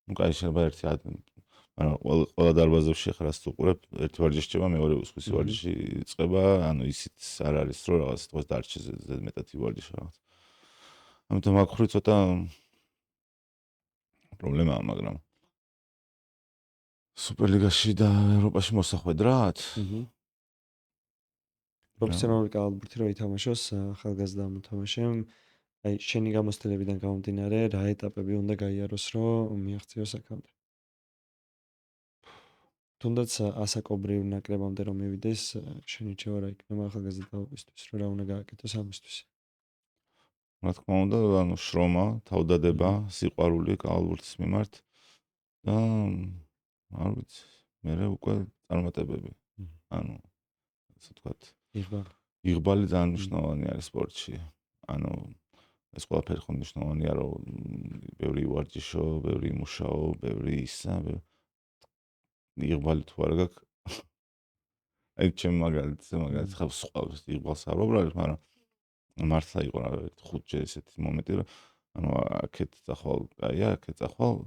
ну კაი შეიძლება ერთი მაგრამ ყველა დარბაზებში ახლა რაც უყურებ, ერთი ვარჯიში შეება, მეორე უსხვის ვარჯიში იწყება, ანუ ისიც არ არის რომ რაღაც თქოს დარჩეს ზედმეტად ივარჯიშო რაღაც. ამიტომ აქ ხრი ცოტა პრობლემაა, მაგრამ სუპერლიგაში და ევროპაში მოსახვედრად? პროფესიონალური კალათბურთი რო ითამაშოს ახალგაზრდა მოთამაშემ, აი შენი გამოცდილებიდან გამომდინარე, რა ეტაპები უნდა გაიაროს, რომ მიაღწიოს აქამდე? თუნდაც ასაკობრივ ნაკრებამდე რომ მივიდეს, შენი რჩევა რა იქნება ახალგაზრდაობისთვის, რომ რა უნდა გააკეთოს ამისთვის? რა თქმა უნდა, ანუ შრომა, თავდადება, სიყვარული კალათბურთის მიმართ და არ ვიცი, მერე უკვე წარმატებები. ანუ ასე ვთქვათ, იღბალი ძალიან მნიშვნელოვანი არის სპორტში. ანუ ეს ყველაფერი ხო მნიშვნელოვანია, რომ ბევრი ვარჯიშო, ბევრი იმუშაო, ბევრი ისა, იღბალი თუ არ გაქვს. აი ჩემ მაგალითად ხავს სხვა იღბალს არ ვაბრალებ, მაგრამ მართლა იყო რა 5-ჯერ ესეთი მომენტი, რომ ანუ აქეთ წახვალ, კაია, აქეთ წახვალ,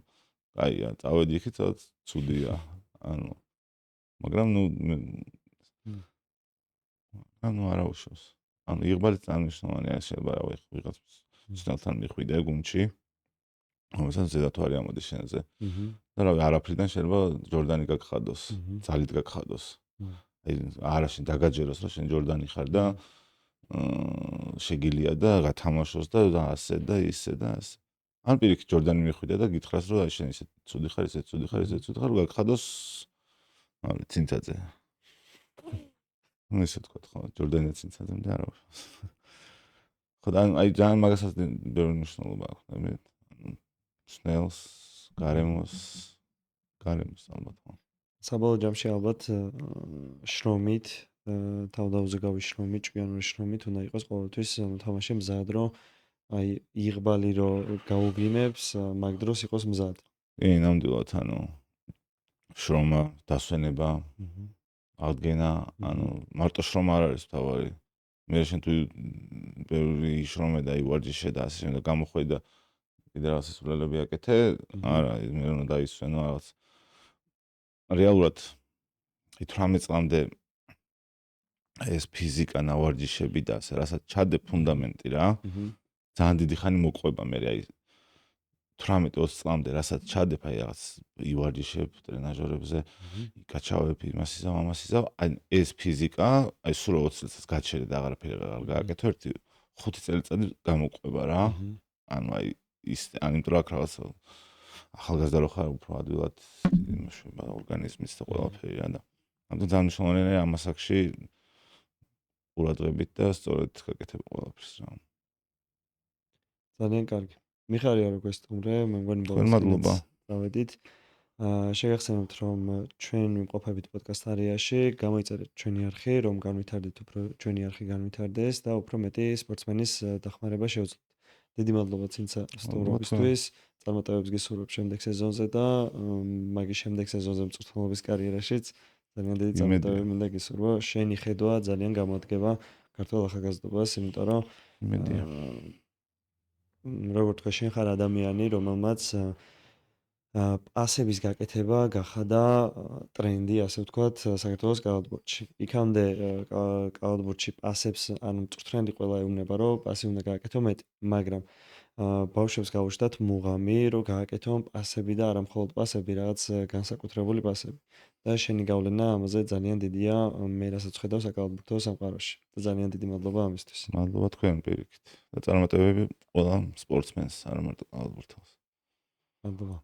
კაია, წავედი იქით, სადაც ცუდია. ანუ მაგრამ ანუ არა უშავს. ანუ იღბალი ძალიან მნიშვნელოვანია, შეიძლება რა ვიღაც ძნელთან მიხვიდე გუნდში. რომელსაც ზედათ ვარი ამოდის შენზე. და რავი, არაფრიდან შეიძლება ჯორდანი გაგხადოს, ძალით გაგხადოს. აი არაშენ დაგაჯეროს, რომ შენ ჯორდანი ხარ და შეგილია და გათამაშოს და ასე და ისე და ასე. ან პირიქით ჯორდანი მიხვიდე და გითხრას, რომ აი შენ ისე ცუდი ხარ, ისე ცუდი ხარ, ისე ცუდი ხარ, გაგხადოს რავი, ცინცაძე. ისე თქვა ხო, ჯორდანი ცინცაძემ და არა. ხო და აი ძალიან მაგასაც ბევრი მნიშვნელობა აქვს, მე სნელს, გარემოს ალბათ ხო. საბოლოო ჯამში ალბათ შრომით, თავდაუზეგავი შრომით, ჭკვიანური შრომით უნდა იყოს ყოველთვის მოთამაშე მზად, რომ აი იღბალი რო გაუგინებს, მაგ დროს იყოს მზად. კი, ნამდვილად, ანუ შრომა, დასვენება, აღდგენა, ანუ მარტო შრომა არ არის თავარი. მე შენ თუ ბევრი შრომე და ივარჯიშე და ასე შემდეგ გამოხვედი და კიდე რაღაც სულელები აკეთე, არა, მე უნდა დაისვენო რაღაც. რეალურად 18 წლამდე ეს ფიზიკა ნავარჯიშები და ასე რასაც ჩადე ფუნდამენტი რა. ძალიან დიდი ხანი მოყვება მე აი 18-20 წლამდე რასაც ჩადებ აი რაღაც ივარჯიშებ ტრენაჟორებზე, იკაჩავებ იმასიზავ, აი ეს ფიზიკა, აი სულ 20 წელს გაჩერე და აღარაფერი აღარ გააკეთო, ერთი 5 წელიწადი გამოყვება რა. ანუ აი ის ან იმიტომ რა რაღაც ახალგაზრდა რო ხარ უფრო ადვილად იმუშავება ორგანიზმიც და ყველაფერი რა და ამიტომ ძალიან მნიშვნელოვანია ამ ასაკში ყურადღებით და სწორედ გაკეთება ყველაფერს რა. ძალიან კარგი. მიხარია რომ გესტუმრე, მე მგონი ბოლოს დავედით. შეგახსენებთ რომ ჩვენ ვიმყოფებით პოდკასტ არეაში, გამოიწერეთ ჩვენი არხი, რომ განვითარდეთ უფრო ჩვენი არხი განვითარდეს და უფრო მეტი სპორტსმენის დახმარება შევძლოთ. დიდი მადლობა ცინცა სტუმრობისთვის. წარმატებებს გისურვებ შემდეგ სეზონზე და მაგის შემდეგ სეზონზე მწვრთნელობის კარიერაშიც ძალიან დიდი წარმატებები მინდა გისურვო. შენი ხედვა ძალიან გამოადგება ქართულ ახალგაზრდობას, იმიტომ რომ იმედია. როგორ თქვა, შენ ხარ ადამიანი, რომელმაც პასების გაკეთება გახადა ტრენდი, ასე ვთქვათ, საქართველოს კალათბურთში. იქამდე კალათბურთში პასებს, ანუ მწვრთნელი ყველა ეუბნება, რომ პასი უნდა გააკეთო მეტი, მაგრამ ბავშვებს გავუშვათ მუღამი, რომ გააკეთონ პასები და არა მხოლოდ პასები, რაღაც განსაკუთრებული პასები. და შენი გავლენა ამაზე ძალიან დიდია, მე რასაც ვხედავ საკალათბურთო სამყაროში. და ძალიან დიდი მადლობა ამისთვის. მადლობა თქვენ პირიქით. და წარმატებები ყველა სპორტსმენს, არა მარტო კალათბურთელს. მადლობა.